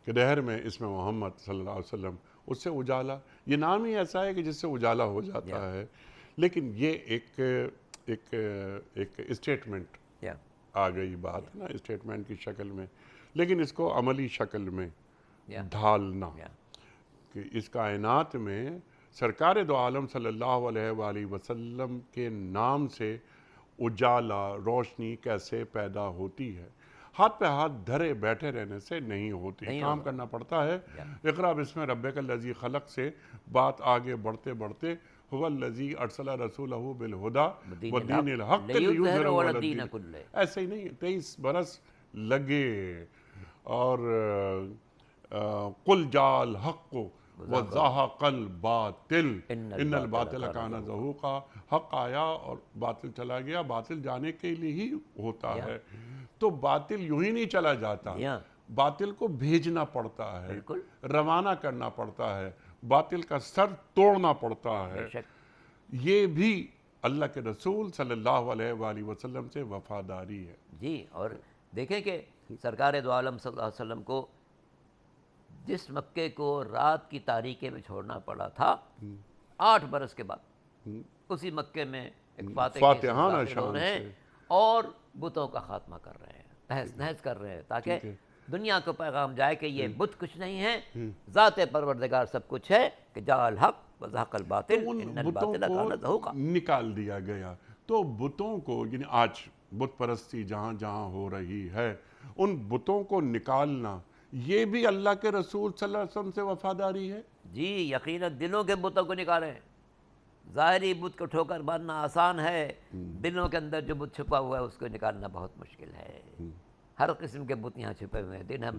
کہ دہر میں اس میں محمد صلی اللہ علیہ وسلم، اس سے اجالا، یہ نام ہی ایسا ہے کہ جس سے اجالا ہو جاتا ہے۔ لیکن یہ ایک اسٹیٹمنٹ آ گئی بات نا، اسٹیٹمنٹ کی شکل میں، لیکن اس کو عملی شکل میں ڈھالنا کہ اس کائنات میں سرکار دو عالم صلی اللہ علیہ وآلہ وسلم کے نام سے اجالا، روشنی کیسے پیدا ہوتی ہے۔ ہاتھ پہ ہاتھ دھرے بیٹھے رہنے سے نہیں ہوتی، کام کرنا پڑتا ہے۔ اقرا بسم ربک الذی خلق سے بات آگے بڑھتے بڑھتے هو الذی ارسل رسولہ بالہدی ودین الحق لیظہرہ علی الدین کلہ، ایسے ہی نہیں 23 برس لگے۔ اور قل جاء الحق وزہق الباطل ان الباطل کان زہوقا، حق آیا اور باطل چلا گیا، باطل جانے کے لیے ہی ہوتا ہے۔ تو باطل یوں ہی نہیں چلا جاتا، باطل کو بھیجنا پڑتا ہے، روانہ کرنا پڑتا ہے، باطل کا سر توڑنا پڑتا ہے۔ یہ بھی اللہ کے رسول صلی اللہ علیہ وآلہ وسلم سے وفاداری ہے۔ جی، اور دیکھیں کہ سرکار دو عالم صلی اللہ علیہ وسلم کو جس مکے کو رات کی تاریکی میں چھوڑنا پڑا تھا، 8 برس کے بعد اسی مکے میں ایک فاتحانہ داخل ہو رہے ہیں اور بتوں کا خاتمہ کر رہے ہیں، تہس نہس کر رہے ہیں، تاکہ دنیا کو پیغام جائے کہ یہ بت کچھ نہیں ہے، ذات پروردگار سب کچھ ہے، کہ جاء الحق وزہق الباطل ان الباطل کان زہوقا، نکال دیا گیا۔ تو بتوں کو، یعنی آج بت پرستی جہاں جہاں ہو رہی ہے، ان بتوں کو نکالنا یہ بھی اللہ کے رسول صلی اللہ علیہ وسلم سے وفاداری ہے۔ جی یقیناً دلوں کے بتوں کو نکالیں، ظاہری بت کو ٹھوکر مارنا آسان ہے، دلوں کے اندر جو بت چھپا ہوا ہے اس کو نکالنا بہت مشکل ہے۔ ہر قسم کے بت یہاں چھپے ہوئے ہیں، درہم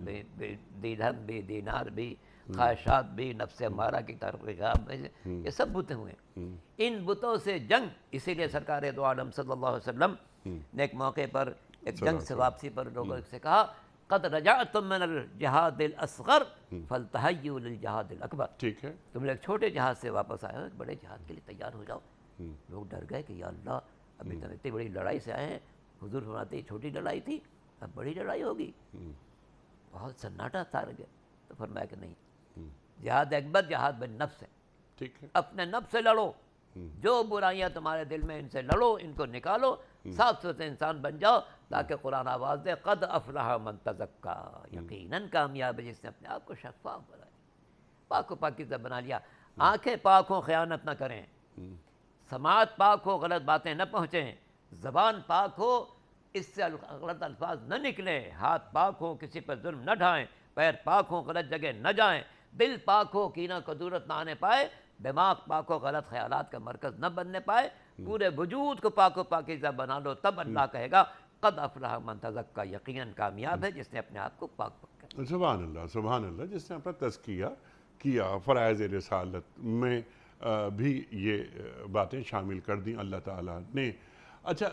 بھی، دینار بھی، خواہشات بھی، نفس امارہ کی ترغیب، یہ سب بتیں ہوئے ہیں۔ ان بتوں سے جنگ، اسی لیے سرکار دو عالم صلی اللہ علیہ وسلم نے ایک موقع پر ایک جنگ سے واپسی پر لوگوں سے کہا قد رجعتم من الجہاد الاصغر فالتحیوا للجہاد الاکبر، ٹھیک ہے، تم ایک چھوٹے جہاد سے واپس آئے ہو، ایک بڑے جہاد کے لیے تیار ہو جاؤ۔ لوگ ڈر گئے کہ یا اللہ، ابھی تو اتنی بڑی لڑائی سے آئے ہیں، حضور فرماتے ہیں چھوٹی لڑائی تھی، اب بڑی لڑائی ہوگی، بہت سناٹا تھا گیا۔ تو فرمایا کہ نہیں، جہاد اکبر جہاد بالنفس ہے، ٹھیک ہے، اپنے نفس سے لڑو، جو برائیاں تمہارے دل میں ان سے لڑو، ان کو نکالو، صاف ستھرے انسان بن جاؤ، تاکہ قرآن آواز دے قد افلح من تزکا، یقیناً کامیاب ہے جس نے اپنے آپ کو شفاف بنایا، پاک و پاکیزہ بنا لیا۔ آنکھیں پاک ہوں، خیانت نہ کریں، سماعت پاک ہو، غلط باتیں نہ پہنچیں، زبان پاک ہو، اس سے غلط الفاظ نہ نکلیں، ہاتھ پاک ہو، کسی پر ظلم نہ ڈھائیں، پیر پاک ہو، غلط جگہ نہ جائیں، دل پاک ہو، کینہ کدورت نہ آنے پائے، دماغ پاک ہو، غلط خیالات کا مرکز نہ بننے پائے، پورے وجود کو پاک و پاکیزہ بنا لو، تب اللہ کہے گا قد افلح من تزکا، یقیناً کامیاب ہے جس نے اپنے آپ کو پاک کیا۔ سبحان اللہ، سبحان اللہ، جس نے اپنا تزکیہ کیا، فرائض رسالت میں بھی یہ باتیں شامل کر دیں اللہ تعالیٰ نے۔ اچھا،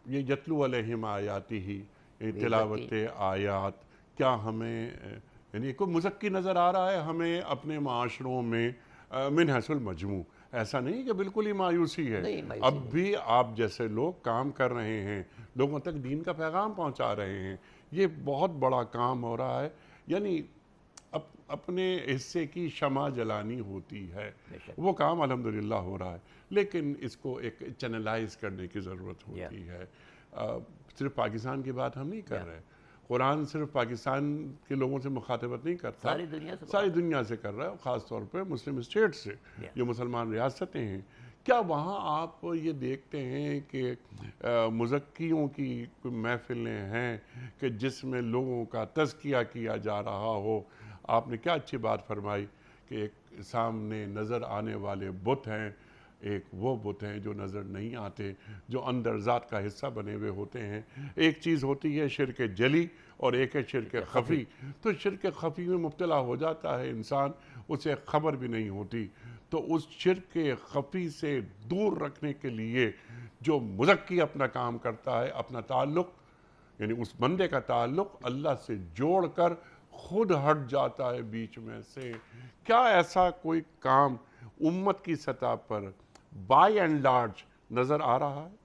یہ یتلو علیہم آیاتی ہی، تلاوت آیات، کیا ہمیں یعنی کوئی مزکی نظر آ رہا ہے ہمیں اپنے معاشروں میں من حیث المجموع؟ ایسا نہیں کہ بالکل ہی مایوسی ہے، اب بھی آپ جیسے لوگ کام کر رہے ہیں، لوگوں تک دین کا پیغام پہنچا رہے ہیں، یہ بہت بڑا کام ہو رہا ہے، یعنی اپنے حصے کی شمع جلانی ہوتی ہے، وہ کام الحمدللہ ہو رہا ہے، لیکن اس کو ایک چینلائز کرنے کی ضرورت ہوتی ہے۔ صرف پاکستان کی بات ہم نہیں کر رہے، قرآن صرف پاکستان کے لوگوں سے مخاطبت نہیں کرتا، ساری دنیا سے کر رہا ہے، خاص طور پہ مسلم اسٹیٹ سے، جو مسلمان ریاستیں ہیں۔ کیا وہاں آپ یہ دیکھتے ہیں کہ مزکیوں کی کوئی محفلیں ہیں کہ جس میں لوگوں کا تزکیہ کیا جا رہا ہو؟ آپ نے کیا اچھی بات فرمائی کہ ایک سامنے نظر آنے والے بت ہیں، ایک وہ بت ہیں جو نظر نہیں آتے، جو اندر ذات کا حصہ بنے ہوئے ہوتے ہیں۔ ایک چیز ہوتی ہے شرک جلی اور ایک ہے شرک خفی، تو شرک خفی میں مبتلا ہو جاتا ہے انسان، اسے خبر بھی نہیں ہوتی، تو اس شرک خفی سے دور رکھنے کے لیے جو مزکی اپنا کام کرتا ہے، اپنا تعلق یعنی اس بندے کا تعلق اللہ سے جوڑ کر خود ہٹ جاتا ہے بیچ میں سے، کیا ایسا کوئی کام امت کی سطح پر بائی اینڈ لارج نظر آ رہا ہے؟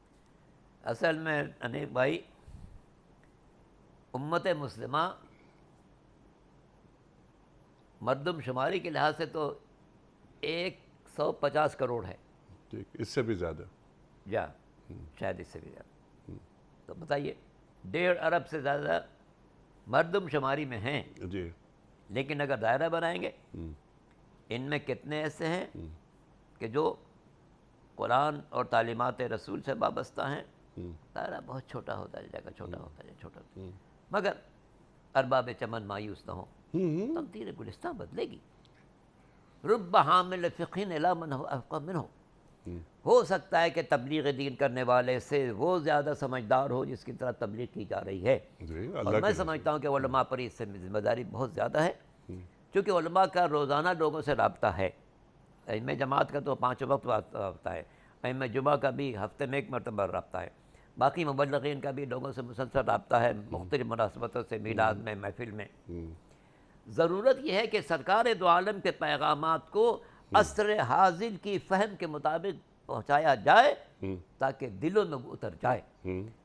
اصل میں انیک بھائی، امت مسلمہ مردم شماری کے لحاظ سے تو 150 کروڑ ہے، ٹھیک، اس سے بھی زیادہ، یا شاید اس سے بھی زیادہ، تو بتائیے 1.5 ارب سے زیادہ مردم شماری میں ہیں، جی، لیکن اگر دائرہ بنائیں گے ان میں کتنے ایسے ہیں کہ جو قرآن اور تعلیمات رسول سے وابستہ ہیں؟ دائرہ بہت چھوٹا ہوتا جائے گا، چھوٹا ہوتا جائے، چھوٹا ہوتا جائے، مگر ارباب چمن مایوس نہ ہوں، تقدیر گلستان بدلے گی۔ رب حامل فقہ الی من هو افقہ منہ، ہو سکتا ہے کہ تبلیغ دین کرنے والے سے وہ زیادہ سمجھدار ہو جس کی طرح تبلیغ کی جا رہی ہے، اور میں سمجھتا ہوں کہ علماء پر اس سے ذمہ داری بہت زیادہ ہے، چونکہ علماء کا روزانہ لوگوں سے رابطہ ہے۔ ائمہ جماعت کا تو 5 وقت رابطہ ہے، ائمہ جمعہ کا بھی ہفتے میں 1 مرتبہ رابطہ ہے، باقی مبلغین کا بھی لوگوں سے مسلسل رابطہ ہے، مختلف مناسبتوں سے، میلاد میں، محفل میں۔ ضرورت یہ ہے کہ سرکار دو عالم کے پیغامات کو عصر حاضر کی فہم کے مطابق پہنچایا جائے تاکہ دلوں میں اتر جائے۔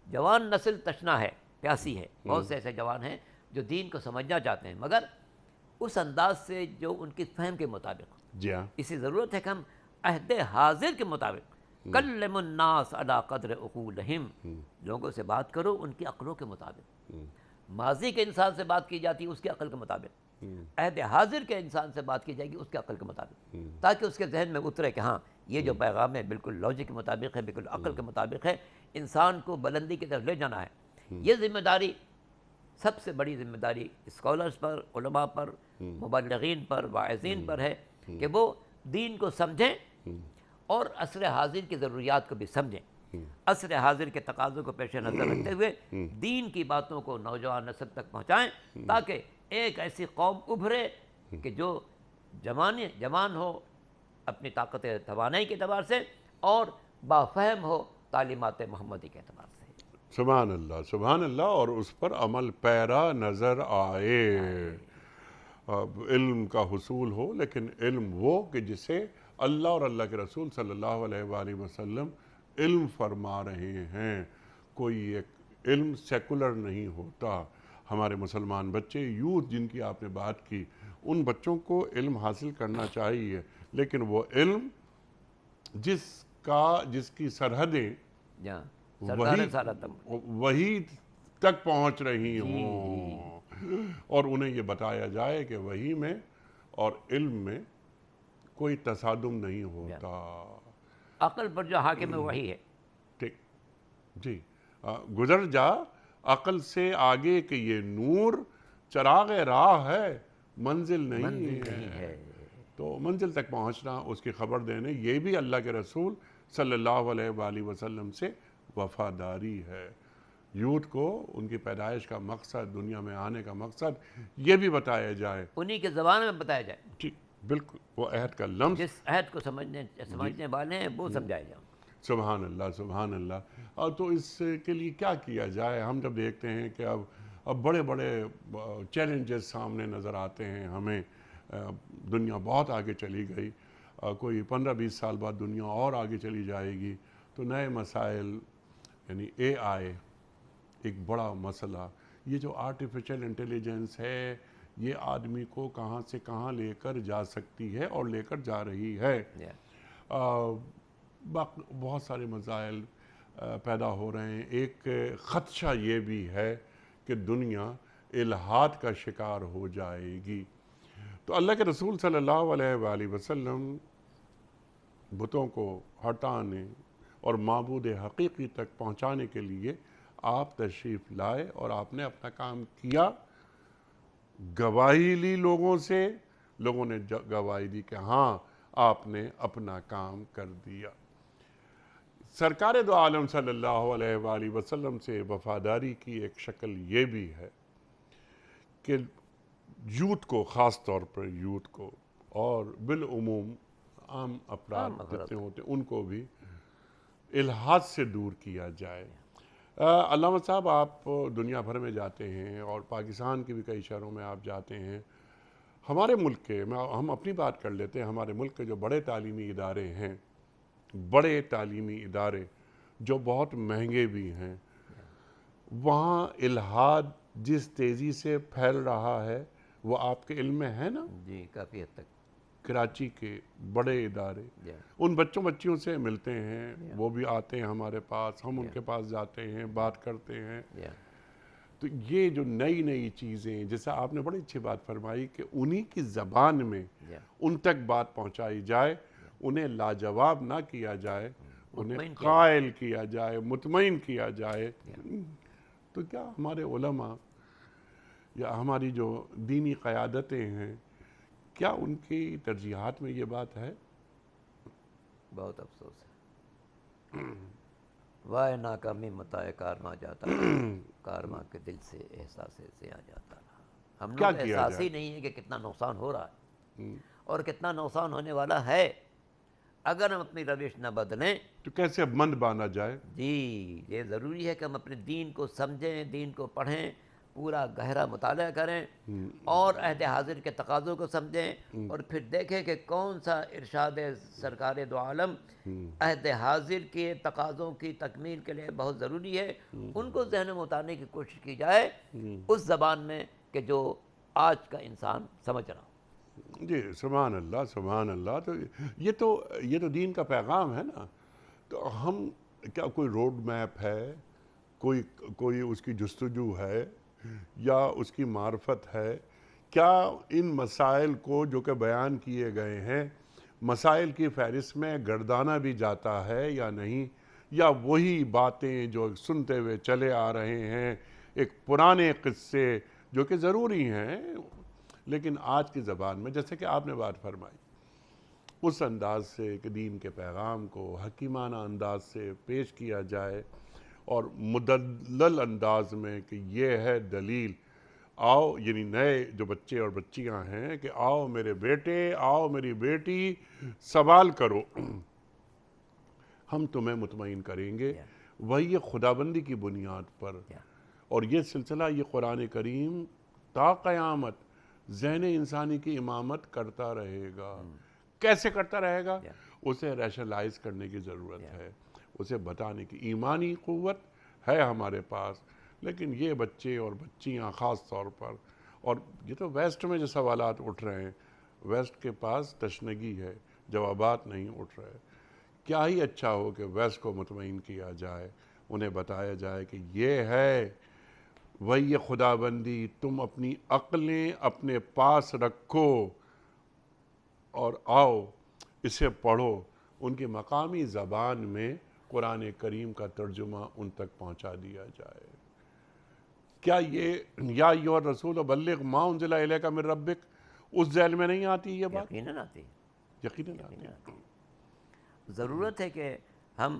جوان نسل تشنا ہے، پیاسی ہے، بہت سے ایسے جوان ہیں جو دین کو سمجھنا چاہتے ہیں مگر اس انداز سے جو ان کی فہم کے مطابق، جی ہاں، اسی ضرورت ہے کہ ہم عہد حاضر کے مطابق کلم الناس علی قدر عقولہم، لوگوں سے بات کرو ان کی عقلوں کے مطابق۔ ماضی کے انسان سے بات کی جاتی ہے اس کی عقل کے مطابق، عہد حاضر کے انسان سے بات کی جائے گی اس کے عقل کے مطابق، تاکہ اس کے ذہن میں اترے کہ ہاں یہ جو پیغام ہے بالکل لاجک کے مطابق ہے، بالکل عقل کے مطابق ہے، انسان کو بلندی کی طرف لے جانا ہے۔ یہ ذمہ داری، سب سے بڑی ذمہ داری اسکالرز پر، علماء پر، مبلغین پر، واعظین پر ہے کہ وہ دین کو سمجھیں اور عصر حاضر کی ضروریات کو بھی سمجھیں، عصر حاضر کے تقاضوں کو پیش نظر رکھتے ہوئے دین کی باتوں کو نوجوان نسل تک پہنچائیں، تاکہ ایک ایسی قوم ابھرے کہ جو جوان ہو اپنی طاقت توانائی کے اعتبار سے اور بافہم ہو تعلیمات محمدی کے اعتبار سے۔ سبحان اللہ، اور اس پر عمل پیرا نظر آئے۔ اب علم کا حصول ہو، لیکن علم وہ کہ جسے اللہ اور اللہ کے رسول صلی اللہ علیہ وآلہ وسلم علم فرما رہے ہیں۔ کوئی ایک علم سیکولر نہیں ہوتا۔ ہمارے مسلمان بچے، یوتھ جن کی آپ نے بات کی، ان بچوں کو علم حاصل کرنا چاہیے، لیکن وہ علم جس کی سرحدیں وہی تک پہنچ رہی ہوں، اور انہیں یہ بتایا جائے کہ وہی میں اور علم میں کوئی تصادم نہیں ہوتا۔ عقل پر جو حاکم ہے وہی ہے۔ ٹھیک جی، گزر جا عقل سے آگے کہ یہ نور چراغ راہ ہے، منزل نہیں ہے۔ تو منزل تک پہنچنا، اس کی خبر دینے، یہ بھی اللہ کے رسول صلی اللہ علیہ وآلہ وسلم سے وفاداری ہے۔ یوتھ کو ان کی پیدائش کا مقصد، دنیا میں آنے کا مقصد یہ بھی بتایا جائے، انہی کے زبان میں بتایا جائے۔ ٹھیک، بالکل، وہ عہد کا لمس، جس عہد کو سمجھنے والے ہیں وہ سمجھائے جائیں۔ سبحان اللہ، سبحان اللہ۔ اور تو اس کے لیے کیا کیا جائے؟ ہم جب دیکھتے ہیں کہ اب بڑے بڑے چیلنجز سامنے نظر آتے ہیں ہمیں، دنیا بہت آگے چلی گئی، کوئی 15-20 سال بعد دنیا اور آگے چلی جائے گی، تو نئے مسائل، یعنی اے آئی ایک بڑا مسئلہ، یہ جو آرٹیفیشل انٹیلیجنس ہے، یہ آدمی کو کہاں سے کہاں لے کر جا سکتی ہے اور لے کر جا رہی ہے۔ بہت سارے مسائل پیدا ہو رہے ہیں۔ ایک خدشہ یہ بھی ہے کہ دنیا الحاد کا شکار ہو جائے گی۔ تو اللہ کے رسول صلی اللہ علیہ وآلہ وسلم بتوں کو ہٹانے اور معبود حقیقی تک پہنچانے کے لیے آپ تشریف لائے، اور آپ نے اپنا کام کیا، گواہی لی لوگوں سے، لوگوں نے گواہی دی کہ ہاں آپ نے اپنا کام کر دیا۔ سرکار دو عالم صلی اللہ علیہ وآلہ وسلم سے وفاداری کی ایک شکل یہ بھی ہے کہ یوتھ کو، خاص طور پر یوتھ کو، اور بالعموم عام افراد جتنے ہوتے ہیں ان کو بھی الحاد سے دور کیا جائے۔ علامہ صاحب، آپ دنیا بھر میں جاتے ہیں اور پاکستان کے بھی کئی شہروں میں آپ جاتے ہیں۔ ہمارے ملک کے، ہم اپنی بات کر لیتے ہیں، ہمارے ملک کے جو بڑے تعلیمی ادارے ہیں، بڑے تعلیمی ادارے جو بہت مہنگے بھی ہیں، وہاں الحاد جس تیزی سے پھیل رہا ہے وہ آپ کے علم میں ہے نا؟ جی، کافی حد تک۔ کراچی کے بڑے ادارے، ان بچیوں سے ملتے ہیں، وہ بھی آتے ہیں ہمارے پاس، ہم ان کے پاس جاتے ہیں، بات کرتے ہیں۔ تو یہ جو نئی چیزیں، جیسا آپ نے بڑی اچھی بات فرمائی کہ انہی کی زبان میں ان تک بات پہنچائی جائے، انہیں لاجواب نہ کیا جائے، انہیں قائل کیا جائے، مطمئن کیا جائے۔ تو کیا ہمارے علماء یا ہماری جو دینی قیادتیں ہیں، کیا ان کی ترجیحات میں یہ بات ہے؟ بہت افسوس ہے۔ وائے ناکامی متاع کارما جاتا، کارما کے دل سے احساس زیاں جاتا رہا۔ ہم لوگ احساس ہی نہیں ہے کہ کتنا نقصان ہو رہا ہے اور کتنا نقصان ہونے والا ہے اگر ہم اپنی روش نہ بدلیں۔ تو کیسے اب مند باندھا جائے؟ جی، یہ ضروری ہے کہ ہم اپنے دین کو سمجھیں، دین کو پڑھیں، پورا گہرا مطالعہ کریں اور عہد حاضر کے تقاضوں کو سمجھیں، اور پھر دیکھیں کہ کون سا ارشاد سرکار دو عالم عہد حاضر کے تقاضوں کی تکمیل کے لیے بہت ضروری ہے، ان کو ذہن میں اتارنے کی کوشش کی جائے اس زبان میں کہ جو آج کا انسان سمجھ رہا ہو۔ جی، سبحان اللہ، سبحان اللہ۔ تو یہ تو دین کا پیغام ہے نا۔ تو ہم کیا کوئی روڈ میپ ہے، کوئی اس کی جستجو ہے یا اس کی معرفت ہے؟ کیا ان مسائل کو جو کہ بیان کیے گئے ہیں، مسائل کی فہرست میں گردانا بھی جاتا ہے یا نہیں، یا وہی باتیں جو سنتے ہوئے چلے آ رہے ہیں، ایک پرانے قصے جو کہ ضروری ہیں لیکن آج کی زبان میں، جیسے کہ آپ نے بات فرمائی، اس انداز سے کہ دین کے پیغام کو حکیمانہ انداز سے پیش کیا جائے اور مدلل انداز میں کہ یہ ہے دلیل، آؤ، یعنی نئے جو بچے اور بچیاں ہیں کہ آؤ میرے بیٹے، آؤ میری بیٹی، سوال کرو، ہم تمہیں مطمئن کریں گے، وہی خدابندی کی بنیاد پر۔ اور یہ سلسلہ، یہ قرآن کریم تا قیامت ذہن انسانی کی امامت کرتا رہے گا۔ کیسے کرتا رہے گا؟ اسے ریشنلائز کرنے کی ضرورت ہے، اسے بتانے کی ایمانی قوت ہے ہمارے پاس، لیکن یہ بچے اور بچیاں خاص طور پر، اور یہ تو ویسٹ میں جو سوالات اٹھ رہے ہیں، ویسٹ کے پاس تشنگی ہے، جوابات نہیں اٹھ رہے۔ کیا ہی اچھا ہو کہ ویسٹ کو مطمئن کیا جائے، انہیں بتایا جائے کہ یہ ہے وہی خدابندی، تم اپنی عقلیں اپنے پاس رکھو اور آؤ اسے پڑھو، ان کی مقامی زبان میں قرآن کریم کا ترجمہ ان تک پہنچا دیا جائے۔ کیا یہ یا ایھا الرسول بلغ ما انزل الیک من ربک اس ذیل میں نہیں آتی یہ بات؟ یقیناً آتی، یقیناً آتی۔ ضرورت ہے کہ ہم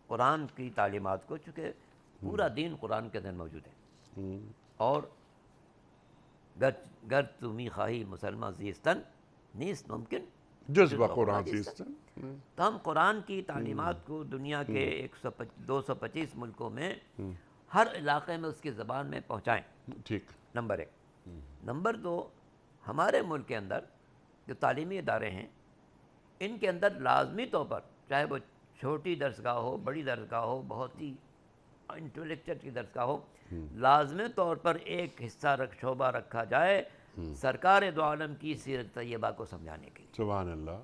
قرآن کی تعلیمات کو، چونکہ پورا دین قرآن کے اندر موجود ہے، اور گر تمی خواہی مسلمہ زیستن نیست ممکن جز بقرآن زیستن۔ تو ہم قرآن کی تعلیمات کو دنیا کے 225 ملکوں میں ہر علاقے میں اس کی زبان میں پہنچائیں، ٹھیک، نمبر 1۔ نمبر 2، ہمارے ملک کے اندر جو تعلیمی ادارے ہیں، ان کے اندر لازمی طور پر، چاہے وہ چھوٹی درسگاہ ہو، بڑی درسگاہ ہو، بہت ہی انٹلیکچوئل کی درسگاہ ہو، لازمی طور پر ایک حصہ شعبہ رکھا جائے سرکار دو عالم کی سیرت طیبہ کو سمجھانے کے لیے، سبحان اللہ،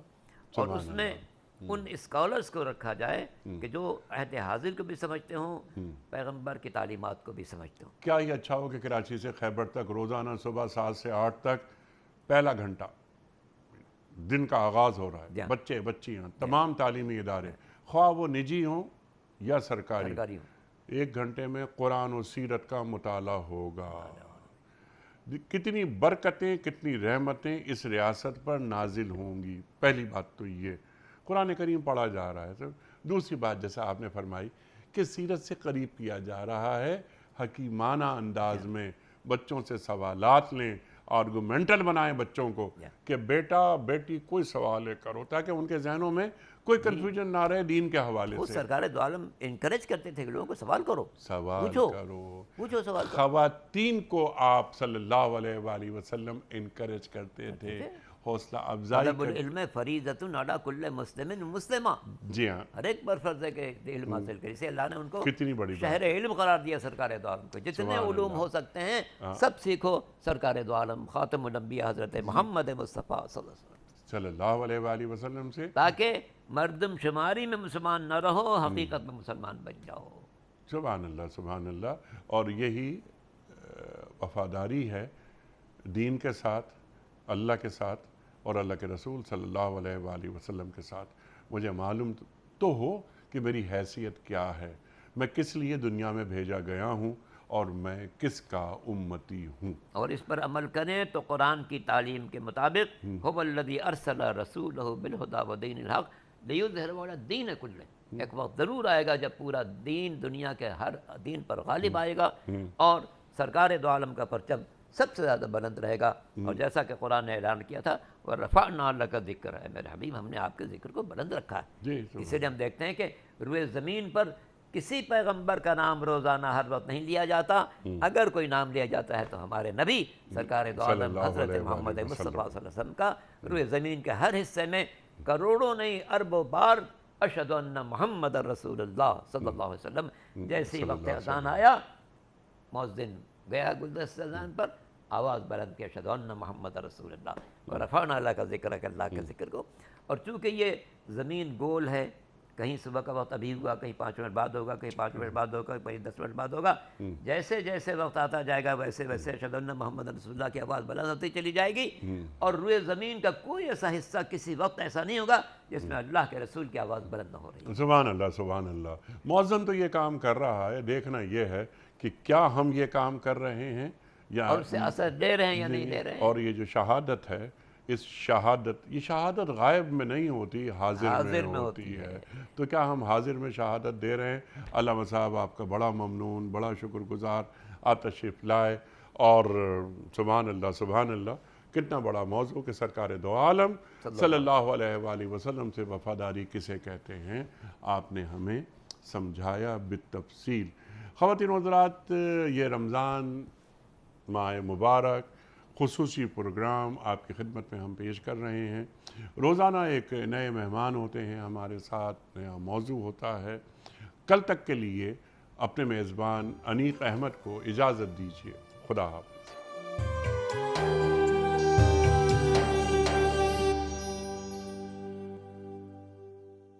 اور اس میں ان اسکالرز کو رکھا جائے کہ جو عہد حاضر کو بھی سمجھتے ہوں، پیغمبر کی تعلیمات کو بھی سمجھتے ہوں۔ کیا ہی اچھا ہو کہ کراچی سے خیبر تک روزانہ صبح 7 سے 8 تک پہلا گھنٹہ دن کا آغاز ہو رہا ہے، بچے بچیاں تمام تعلیمی ادارے، خواہ وہ نجی ہوں یا سرکاری، 1 گھنٹے میں قرآن و سیرت کا مطالعہ ہوگا۔ کتنی برکتیں، کتنی رحمتیں اس ریاست پر نازل ہوں گی۔ پہلی بات تو یہ قرآن کریم پڑھا جا رہا ہے۔ دوسری بات جیسا آپ نے فرمائی کہ سیرت سے قریب کیا جا رہا ہے، حکیمانہ انداز میں بچوں سے سوالات لیں، آرگومنٹل بنائیں بچوں کو کہ بیٹا بیٹی کوئی سوال کرو، تاکہ ان کے ذہنوں میں کوئی کنفیوژن نہ رہے دین کے حوالے وہ سے۔ سرکار دو عالم انکریج کرتے تھے کہ لوگوں کو سوال کرو، سوال کرو، پوچھو سوال کرو۔ خواتین کو آپ صلی اللہ علیہ وآلہ وسلم انکریج کرتے تھے، حوصلہ افزائی طلب العلم فریضۃ علی کل مسلم مسلمہ، جی ہاں، ہر ایک پر فرض ہے کہ علم حاصل کرے، اسے اللہ نے ان کو کتنی بڑی شہر علم قرار دیا سرکار دو عالم کو۔ جتنے علوم ہو سکتے ہیں سب سیکھو سرکار دو عالم خاتم الانبیاء حضرت محمد مصطفیٰ صلی اللہ علیہ وآلہ وسلم سے، تاکہ مردم شماری میں مسلمان نہ رہو، حقیقت میں مسلمان بن جاؤ۔ سبحان اللہ، سبحان اللہ۔ اور یہی وفاداری ہے دین کے ساتھ، اللہ کے ساتھ اور اللہ کے رسول صلی اللہ علیہ وآلہ وسلم کے ساتھ۔ مجھے معلوم تو ہو کہ میری حیثیت کیا ہے، میں کس لیے دنیا میں بھیجا گیا ہوں اور میں کس کا امتی ہوں، اور اس پر عمل کریں تو قرآن کی تعلیم کے مطابق هو الذی ارسل رسولہ بالہدی ودین الحق لیظہرہ علی الدین کلہ۔ ایک وقت ضرور آئے گا جب پورا دین دنیا کے ہر دین پر غالب آئے گا اور سرکار دو عالم کا پرچم سب سے زیادہ بلند رہے گا۔ اور جیسا کہ قرآن نے اعلان کیا تھا وَرَفَعْنَا لَكَ ذِكْرَ، ہے میرے حبیب ہم نے آپ کے ذکر کو بلند رکھا ہے۔ اسی لیے ہم دیکھتے ہیں کہ روئے زمین پر کسی پیغمبر کا نام روزانہ ہر وقت نہیں لیا جاتا، اگر کوئی نام لیا جاتا ہے تو ہمارے نبی سرکار دو عالم حضرت محمد مصطفیٰ صلی اللہ علیہ وسلم کا روئے زمین کے ہر حصے میں کروڑوں نہیں اربوں بار اشہد ان محمد رسول اللہ صلی اللہ علیہ وسلم، جیسے وقت اذان آیا مؤذن گیا گلدستہ اذان پر، آواز بلند کی اشہد ان محمد رسول اللہ ورفعنا لک ذکرک، اللہ کے ذکر کو۔ اور چونکہ یہ زمین گول ہے، کہیں صبح کا وقت ابھی ہوا، کہیں 5 منٹ بعد ہوگا، کہیں 5 منٹ بعد ہوگا، کہیں 10 منٹ بعد ہوگا، جیسے جیسے وقت آتا جائے گا ویسے ویسے اشہد ان محمد رسول اللہ کی آواز بلند ہوتی چلی جائے گی، اور روئے زمین کا کوئی ایسا حصہ کسی وقت ایسا نہیں ہوگا جس میں اللہ کے رسول کی آواز بلند نہ ہو رہی ہے۔ سبحان اللہ، سبحان اللہ۔ مؤذن تو یہ کام کر رہا ہے، دیکھنا یہ ہے کہ کیا ہم یہ کام کر رہے ہیں یا اور اس سے اثر لے رہے ہیں یا نہیں لے رہے ہیں۔ اور یہ جو شہادت ہے اس شہادت، یہ شہادت غائب میں نہیں ہوتی، حاضر میں ہوتی ہے۔ تو کیا ہم حاضر میں شہادت دے رہے ہیں؟ علامہ صاحب آپ کا بڑا ممنون، بڑا شکر گزار، آپ تشریف لائے، اور سبحان اللہ سبحان اللہ، کتنا بڑا موضوع کہ سرکار دو عالم صلی اللہ علیہ وآلہ وسلم سے وفاداری کسے کہتے ہیں، آپ نے ہمیں سمجھایا بالتفصیل۔ خواتین و حضرات، یہ رمضان ماہ مبارک خصوصی پروگرام آپ کی خدمت میں ہم پیش کر رہے ہیں۔ روزانہ ایک نئے مہمان ہوتے ہیں ہمارے ساتھ، نیا موضوع ہوتا ہے۔ کل تک کے لیے اپنے میزبان انیق احمد کو اجازت دیجیے۔ خدا حافظ۔